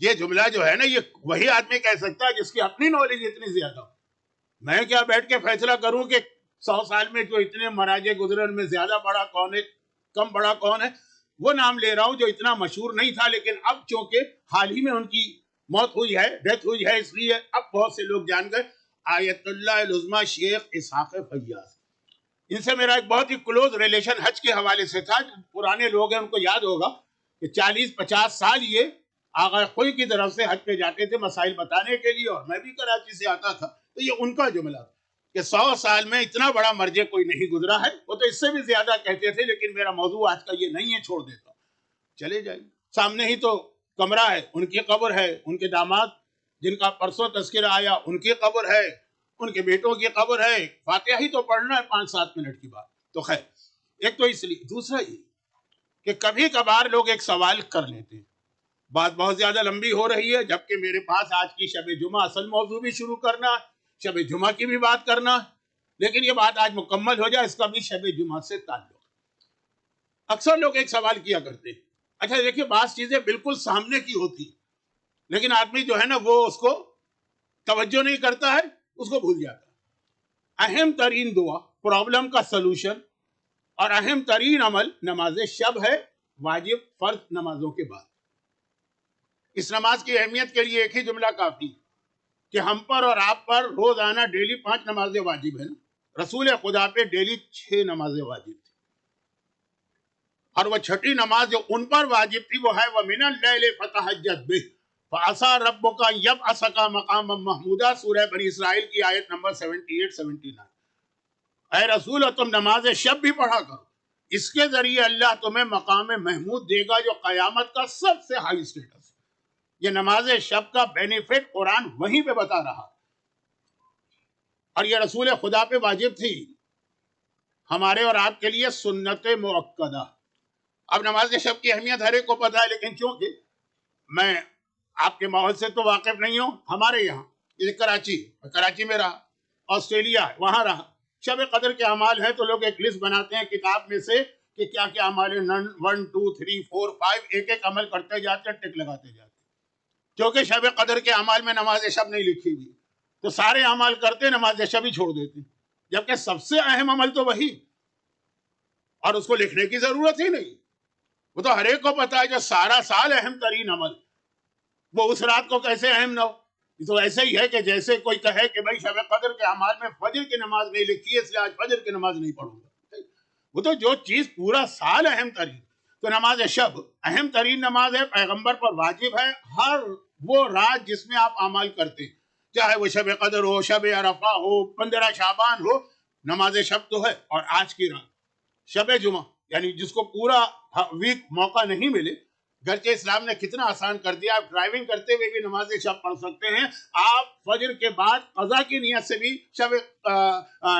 یہ جملہ جو ہے نا یہ وہی آدمی کہہ سکتا ہے جس کی اپنی نالج اتنی زیادہ ہو. میں کیا بیٹھ کے فیصلہ کروں کہ 100 سال میں جو اتنے مراجع گزرے ان میں زیادہ بڑا کون ہے کم بڑا کون ہے. وہ نام لے رہا ہوں جو اتنا مشہور نہیں تھا لیکن اب چونکہ حال ہی میں ان کی موت ہوئی ہے, ڈیتھ ہوئی ہے, اس لیے اب بہت سے لوگ جان گئے. آیت اللہ العظمی شیخ اسحاق فیاض, ان سے میرا ایک بہت ہی کلوز ریلیشن حج کے حوالے سے تھا. پرانے لوگ ہیں ان کو یاد ہوگا کہ 40-50 سال یہ آغا خوئی کی طرف سے حج پہ جاتے تھے مسائل بتانے کے لیے, اور میں بھی کراچی سے آتا تھا. تو یہ ان کا جملہ کہ 100 سال میں اتنا بڑا مرجع کوئی نہیں گزرا ہے. وہ تو اس سے بھی زیادہ کہتے تھے لیکن میرا موضوع آج کا یہ نہیں ہے, چھوڑ دیتا. چلے جائیے, سامنے ہی تو کمرہ ہے, ان کی قبر ہے, ان کے داماد جن کا پرسوں تذکرہ آیا ان کی قبر ہے, ان کے بیٹوں کی قبر ہے. فاتحہ ہی تو پڑھنا ہے 5-7 منٹ کی بات. تو خیر, ایک تو اس لیے. دوسرا یہ کہ کبھی کبھار لوگ ایک سوال کر لیتے ہیں, بات بہت زیادہ لمبی ہو رہی ہے جبکہ میرے پاس آج کی شب جمعہ اصل موضوع بھی شروع کرنا, شب جمعہ کی بھی بات کرنا, لیکن یہ بات آج مکمل ہو جائے, اس کا بھی شب جمعہ سے تعلق. اکثر لوگ ایک سوال کیا کرتے ہیں, اچھا دیکھیے بعض چیزیں بالکل سامنے کی ہوتی لیکن آدمی جو ہے نا وہ اس کو توجہ نہیں کرتا ہے, اس کو بھول جاتا ہے. اہم ترین دعا, پرابلم کا سلوشن اور اہم ترین عمل نماز شب ہے, واجب فرض نمازوں کے بعد. اس نماز کی اہمیت کے لیے ایک ہی جملہ کافی کہ ہم پر اور آپ پر روزانہ ڈیلی 5 نمازیں واجب ہیں. رسول خدا پہ ڈیلی 6 نمازیں واجب تھی, اور وہ 6ٹھی نماز جو ان پر واجب تھی وہ ہے وَمِنَ اللَّيْلِ فَتَهَجَّدْ بِهِ فَعَسَىٰ رَبُّكَ يَبْعَثَكَ مَقَامًا مَحْمُودًا, سورہ بنی اسرائیل کی آیت نمبر 78-79. اے رسول تم نماز شب بھی پڑھا کرو, اس کے ذریعے اللہ تمہیں مقام محمود دے گا جو قیامت کا سب سے ہائی اسٹیٹس ہے. یہ نماز شب کا بینیفٹ قرآن وہیں پہ بتا رہا, اور یہ رسول خدا پہ واجب تھی, ہمارے اور آپ کے لیے سنت مؤکدہ. اب نماز شب کی اہمیت ہر ایک کو پتہ ہے, لیکن چونکہ میں آپ کے ماحول سے تو واقف نہیں ہوں, ہمارے یہاں یہ کراچی میں رہا, آسٹریلیا ہے وہاں رہا, شب قدر کے اعمال ہیں تو لوگ ایک لسٹ بناتے ہیں کتاب میں سے کہ کیا کیا اعمال ہیں, 1 2 3 4 5 ایک ایک عمل کرتے جاتے ہیں, ٹک لگاتے جاتے ہیں. کیونکہ شب قدر کے اعمال میں نماز شب نہیں لکھی ہوئی تو سارے اعمال کرتے نماز شب ہی چھوڑ دیتے, جبکہ سب سے اہم عمل تو وہی, اور اس کو لکھنے کی ضرورت ہی نہیں. وہ تو ہر ایک کو پتا ہے جو سارا سال اہم ترین عمل وہ اس رات کو کیسے اہم نہ ہو. تو ایسے ہی ہے کہ جیسے کوئی کہے کہ بھائی شب قدر کے اعمال میں فجر کی نماز نہیں لکھی ہے اس لیے آج فجر کی نماز نہیں پڑھوں گا. وہ تو جو چیز پورا سال اہم ترین, تو نماز شب اہم ترین نماز ہے, پیغمبر پر واجب ہے. ہر وہ رات جس میں آپ اعمال کرتے ہیں, چاہے وہ شب قدر ہو, شب عرفہ ہو, 15 شعبان ہو, نماز شب تو ہے. اور آج کی رات شب جمعہ, یعنی جس کو پورا ویک موقع نہیں ملے, گرچہ اسلام نے کتنا آسان کر دیا, آپ ڈرائیونگ کرتے ہوئے بھی نماز شب پڑھ سکتے ہیں. آپ فجر کے بعد قضا کی نیت سے بھی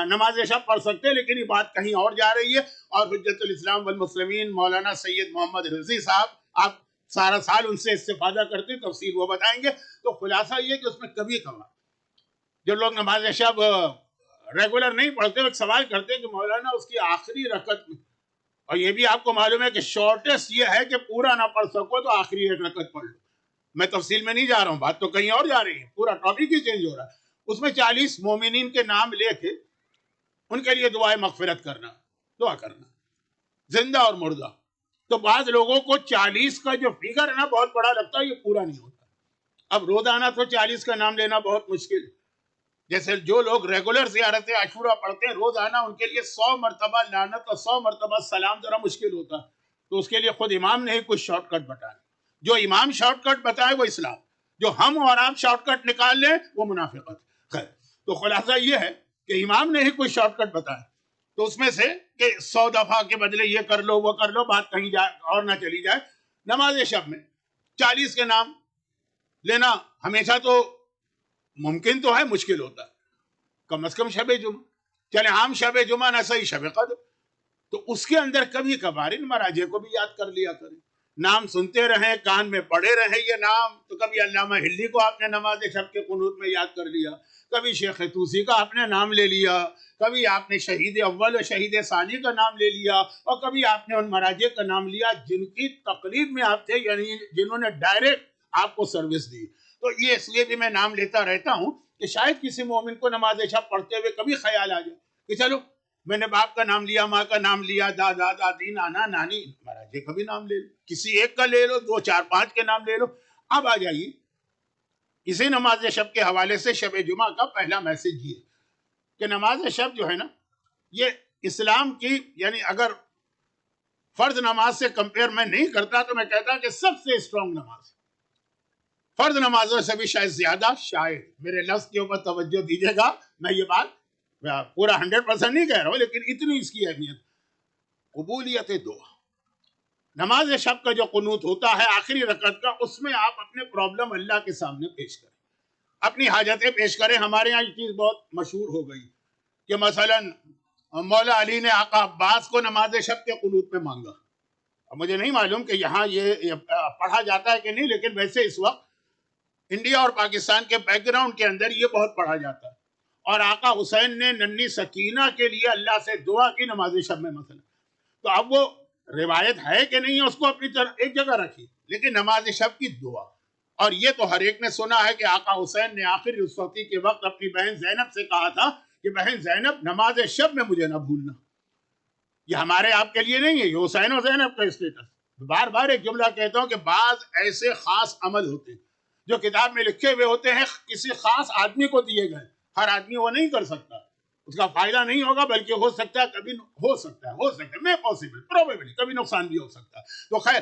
نماز شب پڑھ سکتے ہیں, لیکن یہ بات کہیں اور جا رہی ہے. اور حجت الاسلام والمسلمین مولانا سید محمد رضی صاحب, آپ سارا سال ان سے استفادہ کرتے, تفصیل وہ بتائیں گے. تو خلاصہ یہ کہ اس میں کبھی کبھار جو لوگ نماز شب ریگولر نہیں پڑھتے ایک سوال کرتے کہ مولانا اس کی آخری رکعت میں, اور یہ بھی آپ کو معلوم ہے کہ شارٹیسٹ یہ ہے کہ پورا نہ پڑھ سکو تو آخری ایک رکعت پڑھ لو. میں تفصیل میں نہیں جا رہا ہوں, بات تو کہیں اور جا رہی ہے, پورا ٹاپک ہی چینج ہو رہا ہے. اس میں 40 مومنین کے نام لے کے ان کے لیے دعائے مغفرت کرنا, دعا کرنا, زندہ اور مردہ. تو بعض لوگوں کو 40 کا جو فگر ہے نا بہت بڑا لگتا ہے, یہ پورا نہیں ہوتا. اب روزانہ تو 40 کا نام لینا بہت مشکل ہے. جیسے جو لوگ ریگولر زیارت عاشورہ پڑھتے ہیں روزانہ, ان کے لیے 100 مرتبہ لعنت اور 100 مرتبہ سلام ذرا مشکل ہوتا ہے. تو اس کے لیے خود امام نے ہی کچھ شارٹ کٹ بتایا. جو امام شارٹ کٹ بتائے وہ اسلام, جو ہم اور آپ شارٹ کٹ نکال لیں وہ منافقت. خیر, تو خلاصہ یہ ہے کہ امام نے ہی کچھ شارٹ کٹ بتایا, تو اس میں سے کہ 100 دفعہ کے بدلے یہ کر لو وہ کر لو, بات کہیں جائے اور نہ چلی جائے. نماز شب میں 40 کے نام لینا ہمیشہ تو ممکن تو ہے, مشکل ہوتا ہے. کم از کم شب جمعہ, چلے عام شب جمعہ نہ صحیح شب قدر, تو اس کے اندر کبھی کبھار ان مراجع کو بھی یاد کر لیا کریں. نام سنتے رہیں, کان میں پڑے رہیں یہ نام. تو کبھی علامہ ہلی کو آپ نے نماز شب کے قنوت میں یاد کر لیا, کبھی شیخ طوسی کا آپ نے نام لے لیا, کبھی آپ نے شہید اول اور شہید ثانی کا نام لے لیا, اور کبھی آپ نے ان مراجع کا نام لیا جن کی تقلید میں آپ تھے, یعنی جنہوں نے ڈائریکٹ آپ کو سروس دی. تو یہ اس لیے بھی میں نام لیتا رہتا ہوں کہ شاید کسی مومن کو نماز شب پڑھتے ہوئے کبھی خیال آ جائے کہ چلو میں نے باپ کا نام لیا, ماں کا نام لیا, دادا دادی نانا نانی, مہاراج کا بھی نام لے لو, کسی ایک کا لے لو, 2 4 5 کے نام لے لو. اب آ جائیے اسی نماز شب کے حوالے سے شب جمعہ کا پہلا میسج یہ کہ نماز شب جو ہے نا, یہ اسلام کی, یعنی اگر فرض نماز سے کمپیئر میں نہیں کرتا تو میں کہتا کہ سب سے اسٹرانگ نماز, فرض نمازوں سے بھی شاید زیادہ. شاید میرے لفظ کے اوپر توجہ دیجیے گا, میں یہ بات پورا 100% نہیں کہہ رہا ہوں, لیکن اتنی اس کی اہمیت. قبولیت دعا, نماز شب کا جو قنوت ہوتا ہے آخری رکعت کا, اس میں آپ اپنے پرابلم اللہ کے سامنے پیش کریں, اپنی حاجتیں پیش کریں. ہمارے یہاں یہ چیز بہت مشہور ہو گئی کہ مثلا مولا علی نے آقا عباس کو نماز شب کے قنوت میں مانگا. اب مجھے نہیں معلوم کہ یہاں یہ پڑھا جاتا ہے کہ نہیں, لیکن ویسے اس وقت انڈیا اور پاکستان کے بیک گراؤنڈ کے اندر یہ بہت پڑھا جاتا ہے. اور آقا حسین نے ننھی سکینہ کے لیے اللہ سے دعا کی نماز شب میں مثلا. تو اب وہ روایت ہے کہ نہیں ہے اس کو اپنی طرف ایک جگہ رکھی, لیکن نماز شب کی دعا. اور یہ تو ہر ایک نے سنا ہے کہ آقا حسین نے آخری رخصتی کے وقت اپنی بہن زینب سے کہا تھا کہ بہن زینب نماز شب میں مجھے نہ بھولنا. یہ ہمارے آپ کے لیے نہیں ہے, یہ حسین و زینب کا اسٹیٹس. بار بار ایک جملہ کہتا ہوں کہ بعض ایسے خاص عمل ہوتے ہیں جو کتاب میں لکھے ہوئے ہوتے ہیں, کسی خاص آدمی کو دیے گئے. ہر آدمی وہ نہیں کر سکتا, اس کا فائدہ نہیں ہوگا, بلکہ ہو سکتا ہے کبھی ہو سکتا ہے میں پاسبل پروبیبلی کبھی نقصان بھی ہو سکتا ہے. تو خیر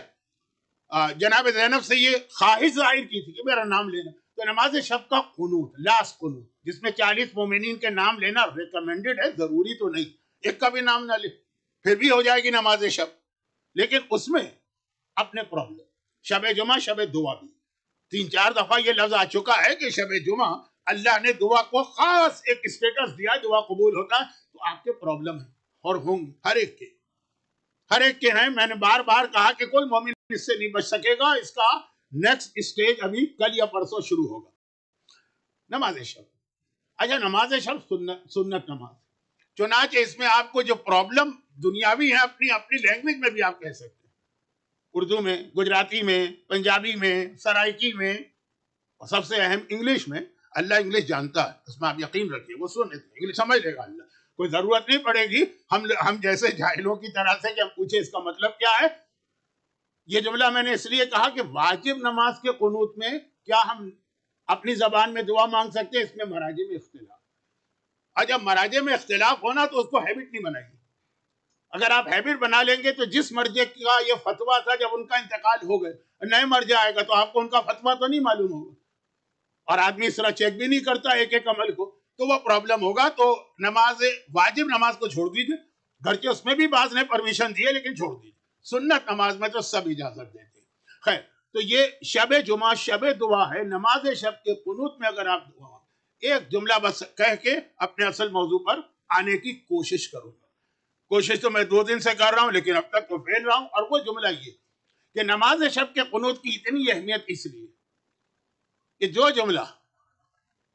جناب زینب سے یہ خواہش ظاہر کی تھی کہ میرا نام لینا. تو نماز شب کا قنوت, لاسٹ قنوت, جس میں 40 مومنین کے نام لینا ریکمینڈڈ ہے, ضروری تو نہیں, ایک کا بھی نام نہ لے پھر بھی ہو جائے گی نماز شب. لیکن اس میں اپنے پرابلم, شب جمعہ شب دعا بھی 3 4 دفعہ یہ لفظ آ چکا ہے کہ شب جمعہ اللہ نے دعا کو خاص ایک اسٹیٹس دیا, دعا قبول ہوتا ہے. تو آپ کے پرابلم ہیں اور ہوں گے, ہر ایک کے ہیں. میں نے بار بار کہا کہ کوئی مومن اس سے نہیں بچ سکے گا. اس کا نیکسٹ اسٹیج ابھی کل یا پرسوں شروع ہوگا. نماز شب, اچھا نماز شب سنت نماز, چنانچہ اس میں آپ کو جو پرابلم دنیاوی ہے اپنی اپنی لینگویج میں بھی آپ کہہ سکتے ہیں, اردو میں, گجراتی میں, پنجابی میں, سرائکی میں, اور سب سے اہم انگلش میں. اللہ انگلش جانتا ہے, اس میں آپ یقین رکھیے, وہ سن انگلش سمجھ لے گا اللہ. کوئی ضرورت نہیں پڑے گی ہم جیسے جاہلوں کی طرح سے کہ ہم پوچھیں اس کا مطلب کیا ہے. یہ جملہ میں نے اس لیے کہا کہ واجب نماز کے قنوت میں کیا ہم اپنی زبان میں دعا مانگ سکتے ہیں؟ اس میں مراجع میں اختلاف. اور جب مراجع میں اختلاف ہونا تو اس کو ہیبٹ نہیں بنائیے. اگر آپ ہیبٹ بنا لیں گے تو جس مرجع کا یہ فتویٰ تھا جب ان کا انتقال ہو گئے, نئے مرجع آئے گا تو آپ کو ان کا فتویٰ تو نہیں معلوم ہوگا, اور آدمی اس طرح چیک بھی نہیں کرتا ایک ایک عمل کو, تو وہ پرابلم ہوگا. تو نماز واجب نماز کو چھوڑ دیجیے, گھر کے اس میں بھی بعض نے پرمیشن دی ہے لیکن چھوڑ دیجیے. سنت نماز میں تو سب اجازت دیتے ہیں. خیر, تو یہ شب جمعہ شب دعا ہے. نماز شب کے قنوت میں اگر آپ دعا, ایک جملہ بس کہہ کے اپنے اصل موضوع پر آنے کی کوشش کروں گا. کوشش تو میں 2 دن سے کر رہا ہوں لیکن اب تک تو فیل رہا ہوں. اور وہ جملہ یہ کہ نماز شب کے قنوت کی اتنی اہمیت اس لیے کہ جو جملہ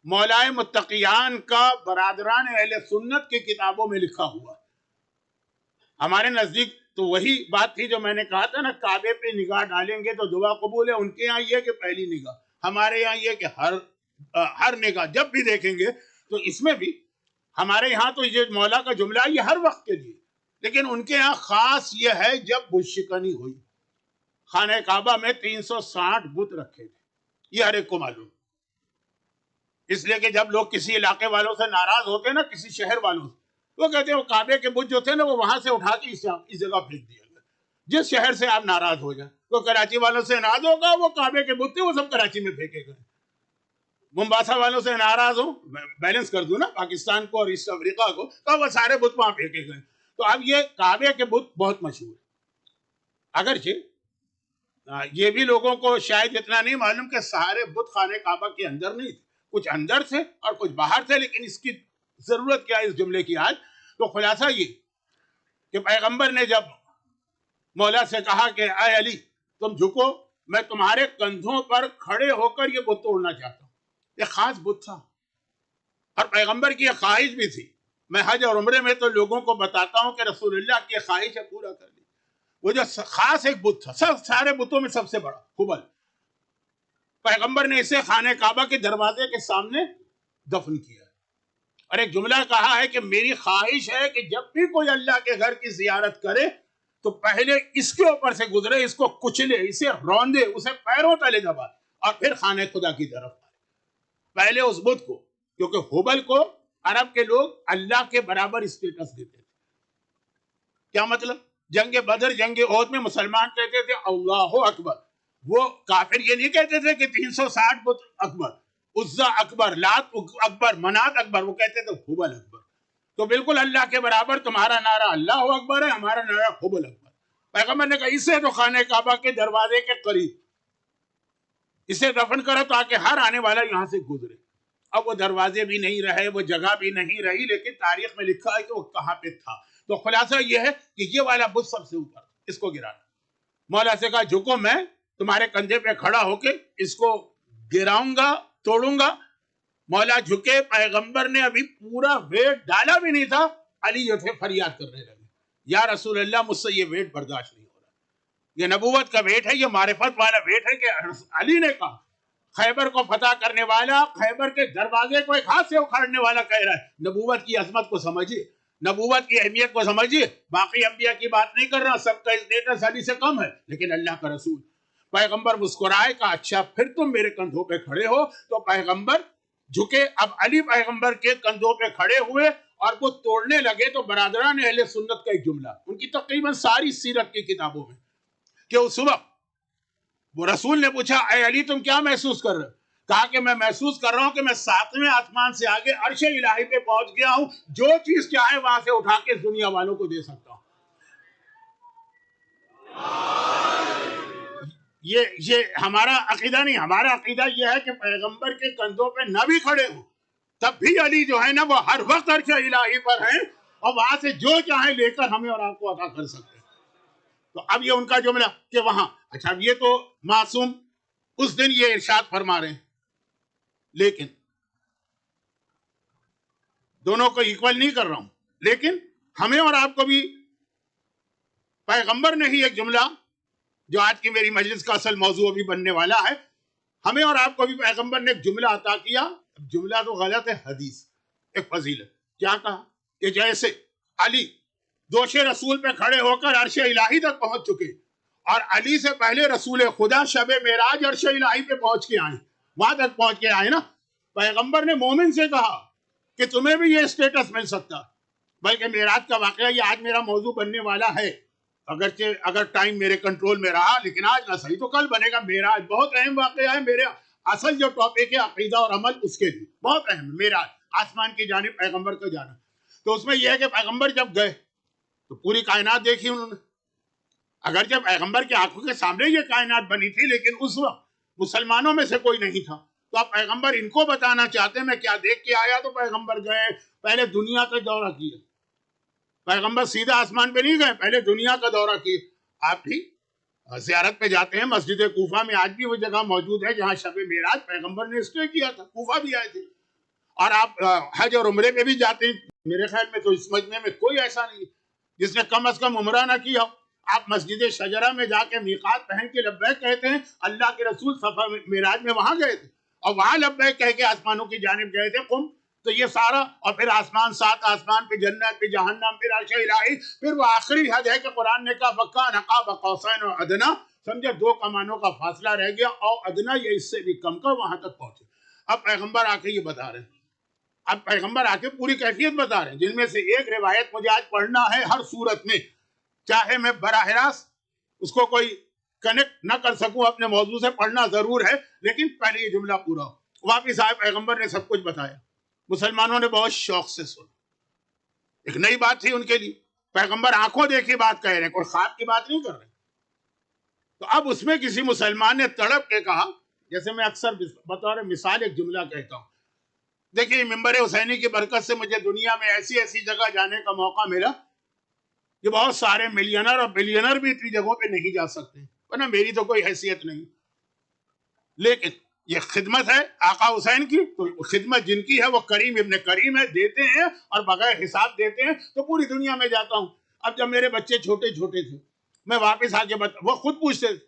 مولائے متقیان کا برادران اہل سنت کی کتابوں میں لکھا ہوا, ہمارے نزدیک تو وہی بات تھی جو میں نے کہا تھا نا, کعبے پہ نگاہ ڈالیں گے تو دعا قبول ہے. ان کے یہاں یہ کہ پہلی نگاہ, ہمارے یہاں یہ کہ ہر نگاہ جب بھی دیکھیں گے. تو اس میں بھی ہمارے یہاں تو یہ مولا کا جملہ ہے یہ ہر وقت کے لیے, لیکن ان کے یہاں خاص یہ ہے جب بت شکنی ہوئی. خانہ کعبہ میں 360 بت رکھے تھے, یہ ہر ایک کو معلوم. اس لیے کہ جب لوگ کسی علاقے والوں سے ناراض ہوتے ہیں نا, کسی شہر والوں سے, وہ کہتے ہیں وہ کعبے کے بت جو تھے نا وہ وہاں سے اٹھا کے اس جگہ پھینک دیا گیا. جس شہر سے آپ ناراض ہو جائیں, وہ کراچی والوں سے ناراض ہوگا, وہ کعبے کے بت تھے وہ سب کراچی میں پھینکے گئے. ممباسا والوں سے ناراض ہوں, بیلنس کر دوں نا پاکستان کو اور ایسٹ افریقہ کو, تو وہ سارے بت وہاں پھینکے گئے. تو اب یہ کعبے کے بت بہت مشہور ہے. اگرچہ یہ بھی لوگوں کو شاید اتنا نہیں معلوم کہ سارے بت خانہ کعبہ کے اندر نہیں تھے, کچھ اندر تھے اور کچھ باہر تھے. لیکن اس کی ضرورت کیا ہے اس جملے کی آج؟ تو خلاصہ یہ کہ پیغمبر نے جب مولا سے کہا کہ اے علی تم جھکو, میں تمہارے کندھوں پر کھڑے ہو کر یہ بت توڑنا چاہتا ہوں. یہ خاص بت تھا اور پیغمبر کی یہ خواہش بھی تھی. میں حج اور عمرے میں تو لوگوں کو بتاتا ہوں کہ رسول اللہ کی خواہش ہے پورا کر لی. وہ جو خاص ایک بت تھا, سارے بتوں میں سب سے بڑا ہبل, پیغمبر نے اسے خانہ کعبہ کے دروازے کے سامنے دفن کیا اور ایک جملہ کہا ہے کہ میری خواہش ہے کہ جب بھی کوئی اللہ کے گھر کی زیارت کرے تو پہلے اس کے اوپر سے گزرے، اس کو کچلے، اسے روندے، اسے پیروں تلے دبائے اور پھر خانہ خدا کی طرف آئے، پہلے اس بت کو، کیونکہ ہبل کو عرب کے لوگ اللہ کے برابر اسٹیٹس دیتے تھے۔ کیا مطلب؟ جنگ بدر، جنگ احد میں مسلمان کہتے تھے اللہ اکبر، وہ کافر یہ نہیں کہتے تھے کہ 360 بت اکبر، عزا اکبر، لات اکبر، منات اکبر، وہ کہتے تھے ہبل اکبر۔ تو بالکل اللہ کے برابر تمہارا نعرہ اللہ اکبر ہے، ہمارا نعرہ ہبل اکبر۔ پیغمبر نے کہا اسے تو خانہ کعبہ کے دروازے کے قریب اسے دفن کرو تاکہ ہر آنے والا یہاں سے گزرے۔ اب وہ دروازے بھی نہیں رہے، وہ جگہ بھی نہیں رہی، لیکن تاریخ میں لکھا ہے کہ وہ کہاں پہ تھا۔ تو خلاصہ یہ ہے کہ یہ والا بت سب سے اوپر، اس کو گرانا۔ مولا سے کہا جھکو، میں تمہارے کندھے پہ کھڑا ہو کے اس کو گراؤں گا، توڑوں گا۔ مولا جھکے، پیغمبر نے ابھی پورا ویٹ ڈالا بھی نہیں تھا، علی جو تھے فریاد کرنے لگے، یا رسول اللہ مجھ سے یہ ویٹ برداشت نہیں ہو رہا، یہ نبوت کا ویٹ ہے، یہ معرفت والا ویٹ ہے کہ علی نے کہا، خیبر کو فتح کرنے والا، خیبر کے دروازے کو ایک ہاتھ سے اکھاڑنے والا کہہ رہا ہے۔ نبوت کی عظمت کو سمجھیے، نبوت کی اہمیت کو سمجھیے۔ باقی انبیاء کی بات نہیں کر رہا، سب کا اسٹیٹس علی سے کم ہے، لیکن اللہ کا رسول۔ پیغمبر مسکرائے، کہا اچھا پھر تم میرے کندھوں پہ کھڑے ہو۔ تو پیغمبر جھکے، اب علی پیغمبر کے کندھوں پہ کھڑے ہوئے اور وہ توڑنے لگے۔ تو برادران اہل سنت کا ایک جملہ ان کی تقریباً ساری سیرت کی کتابوں میں، کہ اس وقت وہ رسول نے پوچھا اے علی تم کیا محسوس کر رہے؟ کہا کہ میں محسوس کر رہا ہوں کہ میں 7ویں آسمان سے آگے عرش الہی پہ پہنچ گیا ہوں، جو چیز چاہے وہاں سے اٹھا کے دنیا والوں کو دے سکتا ہوں۔ یہ ہمارا عقیدہ نہیں، ہمارا عقیدہ یہ ہے کہ پیغمبر کے کندھوں پہ نہ بھی کھڑے ہوں تب بھی علی جو ہے نا وہ ہر وقت عرش الہی پر ہیں اور وہاں سے جو چاہے لے کر ہمیں اور آپ کو عطا کر سکتے ہیں۔ تو اب یہ ان کا جملہ کہ وہاں، اچھا اب یہ تو معصوم اس دن یہ ارشاد فرما رہے ہیں، لیکن دونوں کو ایکول نہیں کر رہا ہوں، لیکن ہمیں اور آپ کو بھی پیغمبر نے ہی ایک جملہ جو آج کی میری مجلس کا اصل موضوع بھی بننے والا ہے، ہمیں اور آپ کو بھی پیغمبر نے ایک جملہ عطا کیا۔ جملہ تو غلط ہے، حدیث، ایک فضیلت۔ کیا کہا کہ جیسے علی دوش رسول پہ کھڑے ہو کر عرش الہی تک پہنچ چکے اور علی سے پہلے رسول خدا شب معراج عرش الہی پہ پہنچ کے آئے، وہاں تک پہنچ کے آئے نا، پیغمبر نے مومن سے کہا کہ تمہیں بھی یہ اسٹیٹس مل سکتا۔ بلکہ معراج کا واقعہ یہ آج میرا موضوع بننے والا ہے، اگرچہ اگر ٹائم میرے کنٹرول میں رہا، لیکن آج نہ صحیح تو کل بنے گا۔ معراج بہت اہم واقعہ ہے، میرے اصل جو ٹاپک ہے عقیدہ اور عمل، اس کے لیے بہت اہم ہے معراج، آسمان کی جانب پیغمبر کا جانا۔ تو اس میں یہ ہے کہ پیغمبر جب گئے تو پوری کائنات دیکھی انہوں نے، اگرچہ پیغمبر کی آنکھوں کے سامنے یہ کائنات بنی تھی، لیکن اس وقت مسلمانوں میں سے کوئی نہیں تھا۔ تو اب پیغمبر ان کو بتانا چاہتے ہیں میں کیا دیکھ کے آیا۔ تو پیغمبر گئے، پہلے دنیا کا دورہ کیا، پیغمبر سیدھا آسمان پہ نہیں گئے، پہلے دنیا کا دورہ کیے۔ آپ بھی زیارت پہ جاتے ہیں، مسجد کوفہ میں آج بھی وہ جگہ موجود ہے جہاں شب معراج پیغمبر نے اسٹے کیا تھا، کوفہ بھی آئے تھے۔ اور آپ حج اور عمرے پہ بھی جاتے ہیں، میرے خیال میں تو اس مجمع میں کوئی ایسا نہیں جس نے کم از کم عمرہ نہ کیا ہو۔ آپ مسجد شجرہ میں جا کے میقات پہن کے لبیک کہتے ہیں، اللہ کے رسول صفا معراج میں وہاں گئے تھے اور وہاں لبیک کہہ کے آسمانوں کی جانب گئے تھے۔ قم، تو یہ سارا، اور پھر آسمان، 7 آسمان، پہ جنت، پہ جہنم، پھر عرش الہی، پھر وہ آخری حد ہے کہ قرآن نے کہا فَكَانَ قَابَ قَوْسَيْنِ أَوْ أَدْنَىٰ، سمجھے 2 کمانوں کا فاصلہ رہ گیا، اور ادنا یہ اس سے بھی کم کا، وہاں تک پہنچے۔ اب پیغمبر آ کے یہ بتا رہے ہیں، اب پیغمبر آ کے پوری کیفیت بتا رہے ہیں، جن میں سے ایک روایت مجھے آج پڑھنا ہے ہر صورت میں، چاہے میں براہ راست اس کو کوئی کنیکٹ نہ کر سکوں اپنے موضوع سے، پڑھنا ضرور ہے، لیکن پہلے یہ جملہ پورا ہو۔ واپس آئے، پیغمبر نے سب کچھ بتایا، مسلمانوں نے بہت شوق سے سنا، ایک نئی بات تھی ان کے لیے۔ پیغمبر آنکھوں دیکھی بات کہہ رہے ہیں، کوئی خواب کی بات نہیں کر رہے۔ تو اب اس میں کسی مسلمان نے تڑپ کے کہا، جیسے میں اکثر بطور مثال ایک جملہ کہتا ہوں، دیکھیے ممبر حسینی کی برکت سے مجھے دنیا میں ایسی ایسی جگہ جانے کا موقع ملا کہ بہت سارے ملینر اور بلینر بھی اتنی جگہوں پہ نہیں جا سکتے، ورنہ میری تو کوئی حیثیت نہیں، لیکن یہ خدمت ہے آقا حسین کی، تو خدمت جن کی ہے وہ کریم ابن کریم ہے، دیتے ہیں اور بغیر حساب دیتے ہیں۔ تو پوری دنیا میں جاتا ہوں۔ اب جب میرے بچے چھوٹے چھوٹے تھے، میں واپس آ کے وہ خود پوچھتے تھے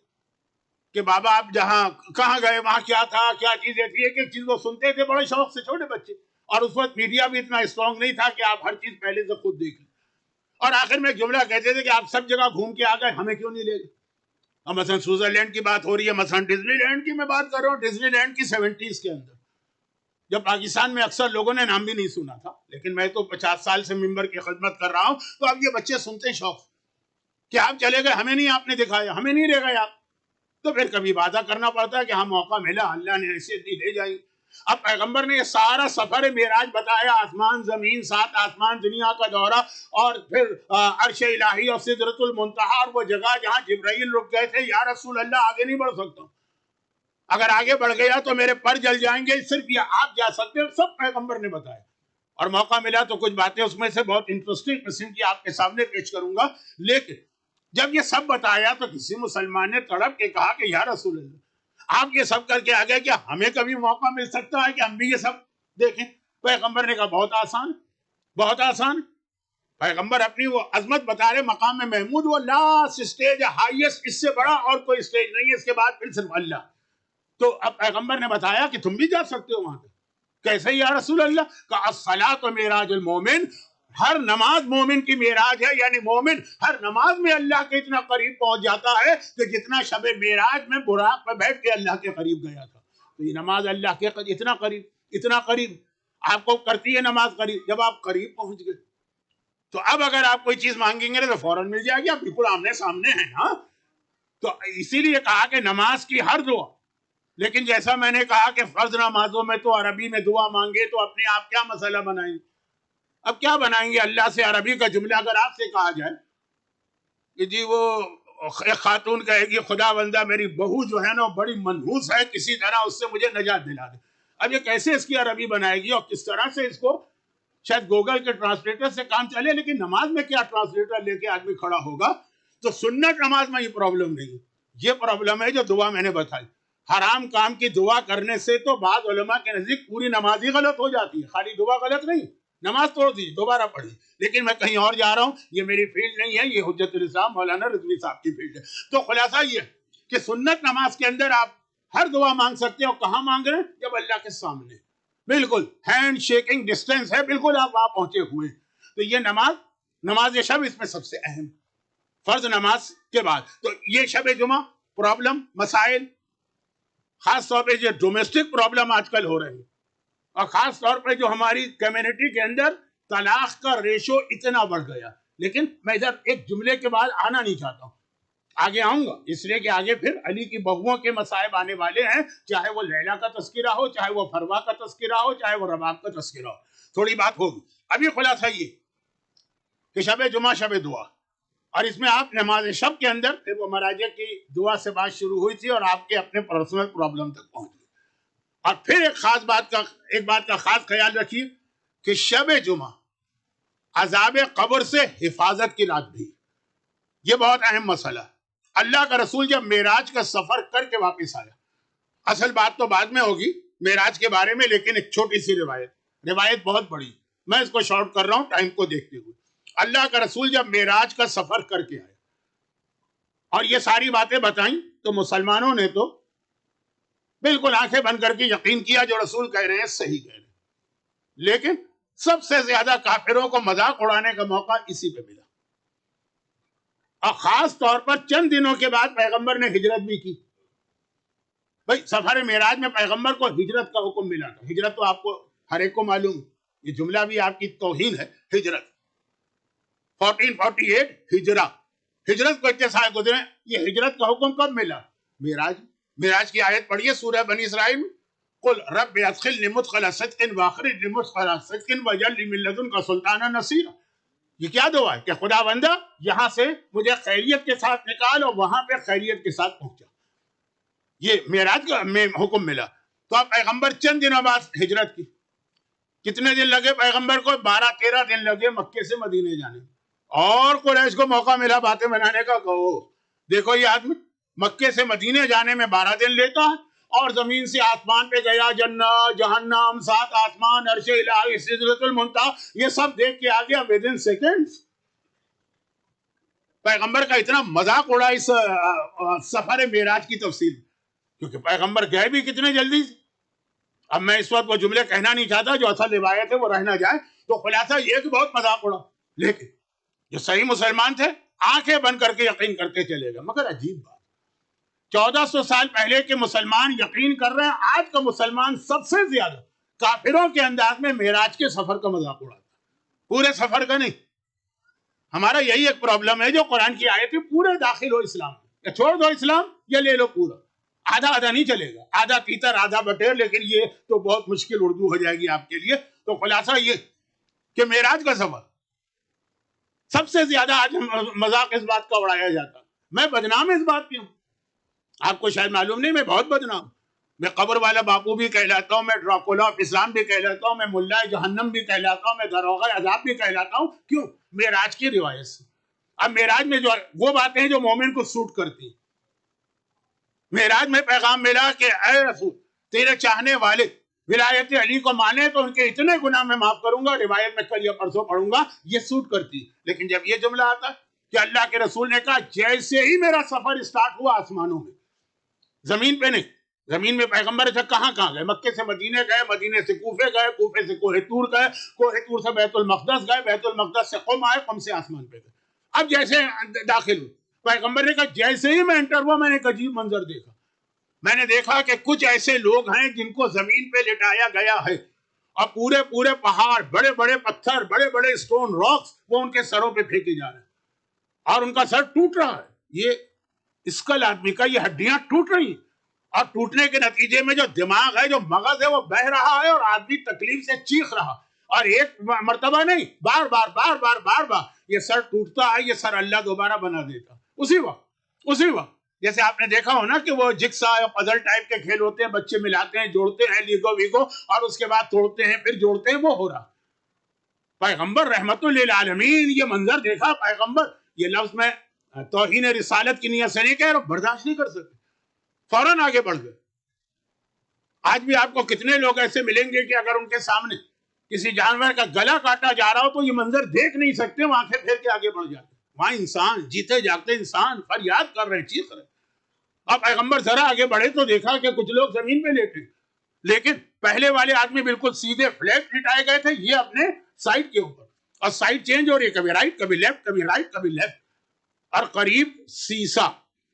کہ بابا آپ جہاں کہاں گئے وہاں کیا تھا, کیا چیزیں تھی, ایک ایک چیز کو سنتے تھے بڑے شوق سے, چھوٹے بچے. اور اس وقت میڈیا بھی اتنا اسٹرانگ نہیں تھا کہ آپ ہر چیز پہلے سے خود دیکھ لیں. اور آخر میں ایک جملہ کہتے تھے کہ آپ سب جگہ گھوم کے آ گئے, ہمیں کیوں نہیں لے گئے. اب مثلا سوئٹزرلینڈ کی بات ہو رہی ہے, مثلا ڈزنی لینڈ کی میں بات کر رہا ہوں. ڈزنی لینڈ کی 70s کے اندر, جب پاکستان میں اکثر لوگوں نے نام بھی نہیں سنا تھا, لیکن میں تو 50 سال سے ممبر کی خدمت کر رہا ہوں, تو اب یہ بچے سنتے شوق کہ آپ چلے گئے, ہمیں نہیں آپ نے دکھایا, ہمیں نہیں لے گئے آپ. تو پھر کبھی وعدہ کرنا پڑتا ہے کہ ہاں موقع ملا, اللہ نے ایسے دی لے جائیں. اب پیغمبر نے یہ سارا سفر معراج بتایا, آسمان زمین, 7 آسمان, دنیا کا دورہ, اور پھر عرش الہی اور سدرۃ المنتہا, اور وہ جگہ جہاں جبرائیل رک گئے تھے. یا رسول اللہ آگے نہیں بڑھ سکتا, اگر آگے بڑھ گیا تو میرے پر جل جائیں گے, صرف یہ آپ جا سکتے ہیں. سب پیغمبر نے بتایا. اور موقع ملا تو کچھ باتیں اس میں سے بہت انٹرسٹنگ قسم کی آپ کے سامنے پیش کروں گا. لیکن جب یہ سب بتایا تو کسی مسلمان نے تڑپ کے کہا کہ یا رسول اللہ آپ یہ سب کر کے آ گئے, کیا ہمیں کبھی موقع مل سکتا ہے کہ ہم بھی یہ سب دیکھیں. پیغمبر نے کہا بہت آسان, بہت آسان. پیغمبر اپنی وہ عظمت بتا رہے, مقام محمود, وہ لاسٹ اسٹیج, ہائیسٹ, اس سے بڑا اور کوئی اسٹیج نہیں ہے, اس کے بعد پھر صرف اللہ. تو اب پیغمبر نے بتایا کہ تم بھی جا سکتے ہو وہاں پہ. کیسے یا رسول اللہ؟ کہ الصلاۃ معراج المومن, ہر نماز مومن کی معراج ہے. یعنی مومن ہر نماز میں اللہ کے اتنا قریب پہنچ جاتا ہے کہ جتنا شب معراج میں براق پہ بیٹھ کے اللہ کے قریب گیا تھا. تو یہ نماز اللہ کے اتنا قریب, اتنا قریب آپ کو کرتی ہے نماز قریب. جب آپ قریب پہنچ گئے تو اب اگر آپ کوئی چیز مانگیں گے تو فوراً مل جائے گی, آپ بالکل آمنے سامنے ہیں. ہاں, تو اسی لیے کہا کہ نماز کی ہر دعا. لیکن جیسا میں نے کہا کہ فرض نمازوں میں تو عربی میں دعا مانگے تو اپنے آپ کیا مسئلہ بنائیں گے. اب کیا بنائیں گے؟ اللہ سے عربی کا جملہ اگر آپ سے کہا جائے کہ جی وہ ایک خاتون کہے گی خدا بندہ میری بہو جو ہے نا بڑی منحوس ہے, کسی طرح اس سے مجھے نجات دلا دے. اب یہ کیسے اس کی عربی بنائے گی اور کس طرح سے اس کو, شاید گوگل کے ٹرانسلیٹر سے کام چلے, لیکن نماز میں کیا ٹرانسلیٹر لے کے آدمی کھڑا ہوگا. تو سنت نماز میں یہ پرابلم نہیں ہے, یہ پرابلم ہے جو دعا میں نے بتائی. حرام کام کی دعا کرنے سے تو بعض علماء کے نزدیک پوری نماز ہی غلط ہو جاتی ہے. خالی دعا غلط نہیں, نماز توڑ دی, دوبارہ پڑھی. لیکن میں کہیں اور جا رہا ہوں, یہ میری فیلڈ نہیں ہے, یہ حجت الاسلام مولانا رضوی صاحب کی فیلڈ ہے. تو خلاصہ یہ کہ سنت نماز کے اندر آپ ہر دعا مانگ سکتے ہیں. اور کہاں مانگ رہے ہیں؟ جب اللہ کے سامنے, بالکل ہینڈ شیکنگ ڈسٹینس ہے, بالکل آپ وہاں پہنچے ہوئے. تو یہ نماز شب اس میں سب سے اہم, فرض نماز کے بعد. تو یہ شب جمعہ پرابلم, مسائل, خاص طور پہ جو ڈومیسٹک پرابلم آج کل ہو رہے ہیں, اور خاص طور پہ جو ہماری کمیونٹی کے اندر طلاق کا ریشو اتنا بڑھ گیا. لیکن میں ادھر ایک جملے کے بعد آنا نہیں چاہتا ہوں, آگے آؤں گا, اس لیے کہ آگے پھر علی کی بہوؤں کے مصائب آنے والے ہیں, چاہے وہ لیلا کا تذکرہ ہو, چاہے وہ فروا کا تذکرہ ہو, چاہے وہ رباب کا تذکرہ ہو. تھوڑی بات ہوگی. ابھی خلاصہ یہ کہ شب جمعہ شب دعا, اور اس میں آپ نماز شب کے اندر پھر وہ مراجع کی دعا سے بات شروع ہوئی تھی اور آپ کے اپنے پرسنل پرابلم تک پہنچ گئی. اور پھر ایک بات کا خاص خیال رکھیے کہ شب جمعہ عذاب قبر سے حفاظت کی رات بھی, یہ بہت اہم مسئلہ. اللہ کا رسول جب معراج کا سفر کر کے واپس آیا, اصل بات تو بعد میں ہوگی معراج کے بارے میں, لیکن ایک چھوٹی سی روایت بہت بڑی, میں اس کو شارٹ کر رہا ہوں ٹائم کو دیکھتے ہوئے. اللہ کا رسول جب معراج کا سفر کر کے آئے اور یہ ساری باتیں بتائیں تو مسلمانوں نے تو بالکل آنکھیں بند کر کے یقین کیا جو رسول کہہ رہے ہیں صحیح کہہ رہے ہیں. لیکن سب سے زیادہ کافروں کو مذاق اڑانے کا موقع اسی پہ ملا, اور خاص طور پر چند دنوں کے بعد پیغمبر نے ہجرت بھی کی. بھائی سفر معراج میں پیغمبر کو ہجرت کا حکم ملا تھا. ہجرت تو آپ کو ہر ایک کو معلوم, یہ جملہ بھی آپ کی توہین ہے. ہجرت 1448 ہجرت کو اتنے سال گزرے. یہ ہجرت کا حکم کب ملا؟ معراج کی آیت پڑھیے سورہ بنی اسرائیل میں, قل رب ادخلنی مدخل صدق واخرجنی مدخل صدق واجعل لی من لدنک سلطانا نصیرا. یہ کیا دعا ہے کہ خدا بندہ یہاں سے مجھے خیریت کے ساتھ نکال اور وہاں پہ خیریت کے ساتھ پہنچا. یہ معراج کا حکم ملا. تو اب پیغمبر چند دنوں بعد ہجرت کی. کتنے دن لگے پیغمبر کو؟ 12-13 دن لگے مکے سے مدینے جانے. اور قریش کو موقع ملا باتیں بنانے کا, کہو دیکھو یہ آدمی مکے سے مدینے جانے میں 12 دن لیتا ہے, اور زمین سے آسمان پہ گیا, جنت جہنم 7 آسمان عرش الہی سدرۃ المنتہا, یہ سب دیکھ کے آ گیا ود ان سیکنڈز. پیغمبر کا اتنا مذاق اڑا اس سفر معراج کی تفصیل، کیونکہ پیغمبر گئے بھی کتنے جلدی سے. اب میں اس وقت وہ جملے کہنا نہیں چاہتا، جو اصل روایت ہے وہ رہ نہ جائے، تو خلاصہ یہ کہ بہت مذاق اڑا. لیکن جو صحیح مسلمان تھے آنکھیں بند کر کے یقین کرتے چلے گئے. مگر عجیب بات، 1400 سال پہلے کے مسلمان یقین کر رہے ہیں، آج کا مسلمان سب سے زیادہ کافروں کے انداز میں معراج کے سفر کا مذاق اڑاتا ہے، پورے سفر کا نہیں. ہمارا یہی ایک پرابلم ہے، جو قرآن کی آیت ہے پورے داخل ہو اسلام میں، یا چھوڑ دو اسلام یا لے لو پورا. آدھا آدھا نہیں چلے گا، آدھا تیتر آدھا بٹیر، لیکن یہ تو بہت مشکل اردو ہو جائے گی آپ کے لیے. تو خلاصہ یہ کہ معراج کا سفر سب سے زیادہ آج مذاق اس بات کا اڑایا جاتا. میں بدنام اس بات پہ ہوں، آپ کو شاید معلوم نہیں، میں بہت بدنام. میں قبر والا باپو بھی کہلاتا ہوں، میں ڈراکولا آف اسلام بھی کہلاتا ہوں، میں ملا جہنم بھی کہلاتا ہوں، میں داروغہ عذاب بھی کہلاتا ہوں. کیوں؟ معراج کی روایت سے. اب معراج میں جو وہ باتیں ہیں جو مومن کو سوٹ کرتی ہیں. معراج میں پیغام ملا کہ اے رسول، تیرے چاہنے والے ولایت علی کو مانے تو ان کے اتنے گناہ میں معاف کروں گا. روایت میں کل یا پرسوں پڑھوں گا، یہ سوٹ کرتی. لیکن جب یہ جملہ آتا کہ اللہ کے رسول نے کہا جیسے ہی میرا سفر اسٹارٹ ہوا آسمانوں میں، زمین پہ نہیں، زمین میں پیغمبر تھے کہاں گئے؟ مکے سے مدینے گئے، مدینے سے کوفے گئے، کوفے سے کوہ طور گئے، کوہ طور سے بیت المقدس گئے، بیت المقدس سے قم آئے، قم سے آسمان پہ گئے. اب جیسے داخل ہوئے، پیغمبر نے کہا جیسے ہی میں انٹر ہوا میں نے ایک عجیب منظر دیکھا. میں نے دیکھا کہ کچھ ایسے لوگ ہیں جن کو زمین پہ لٹایا گیا ہے، اور پورے پورے پہاڑ، بڑے بڑے پتھر، بڑے بڑے اسٹون راکس وہ ان کے سروں پہ پھینکے جا رہے ہیں، اور ان کا سر ٹوٹ رہا ہے. یہ اسکل آدمی کا، یہ ہڈیاں ٹوٹ رہی ہیں، اور ٹوٹنے کے نتیجے میں جو دماغ ہے، جو مغز ہے، وہ بہ رہا ہے، اور آدمی تکلیف سے چیخ رہا. اور ایک مرتبہ نہیں، بار بار بار بار بار بار یہ سر ٹوٹتا ہے. یہ سر اللہ دوبارہ بنا دیتا اسی وقت. جیسے آپ نے دیکھا ہو نا کہ وہ جگسا یا پزل ٹائپ کے کھیل ہوتے ہیں، بچے ملاتے ہیں، جوڑتے ہیں، لیگو ویگو، اور اس کے بعد توڑتے ہیں، پھر جوڑتے ہیں، وہ ہو رہا. پیغمبر رحمت للعالمین یہ منظر دیکھا. پیغمبر، یہ لفظ میں توہین رسالت کی نیت سے نہیں کہہ رہا، برداشت نہیں کر سکتے، فوراً آگے بڑھ گئے. آج بھی آپ کو کتنے لوگ ایسے ملیں گے کہ اگر ان کے سامنے کسی جانور کا گلا کاٹا جا رہا ہو تو یہ منظر دیکھ نہیں سکتے، وہ آنکھیں پھیر کے آگے بڑھ جاتے. وہاں انسان، جیتے جاگتے انسان فریاد کر رہے ہیں، چیخ رہے ہیں. اب پیغمبر ذرا آگے بڑھے تو دیکھا کہ کچھ لوگ زمین پہ لیٹے، لیکن پہلے والے آدمی بالکل سیدھے فلیٹ لٹائے گئے تھے، یہ اپنے سائڈ کے اوپر، اور سائڈ چینج ہو رہی ہے، کبھی رائٹ کبھی لیفٹ، کبھی رائٹ کبھی لیفٹ. اور قریب سیسا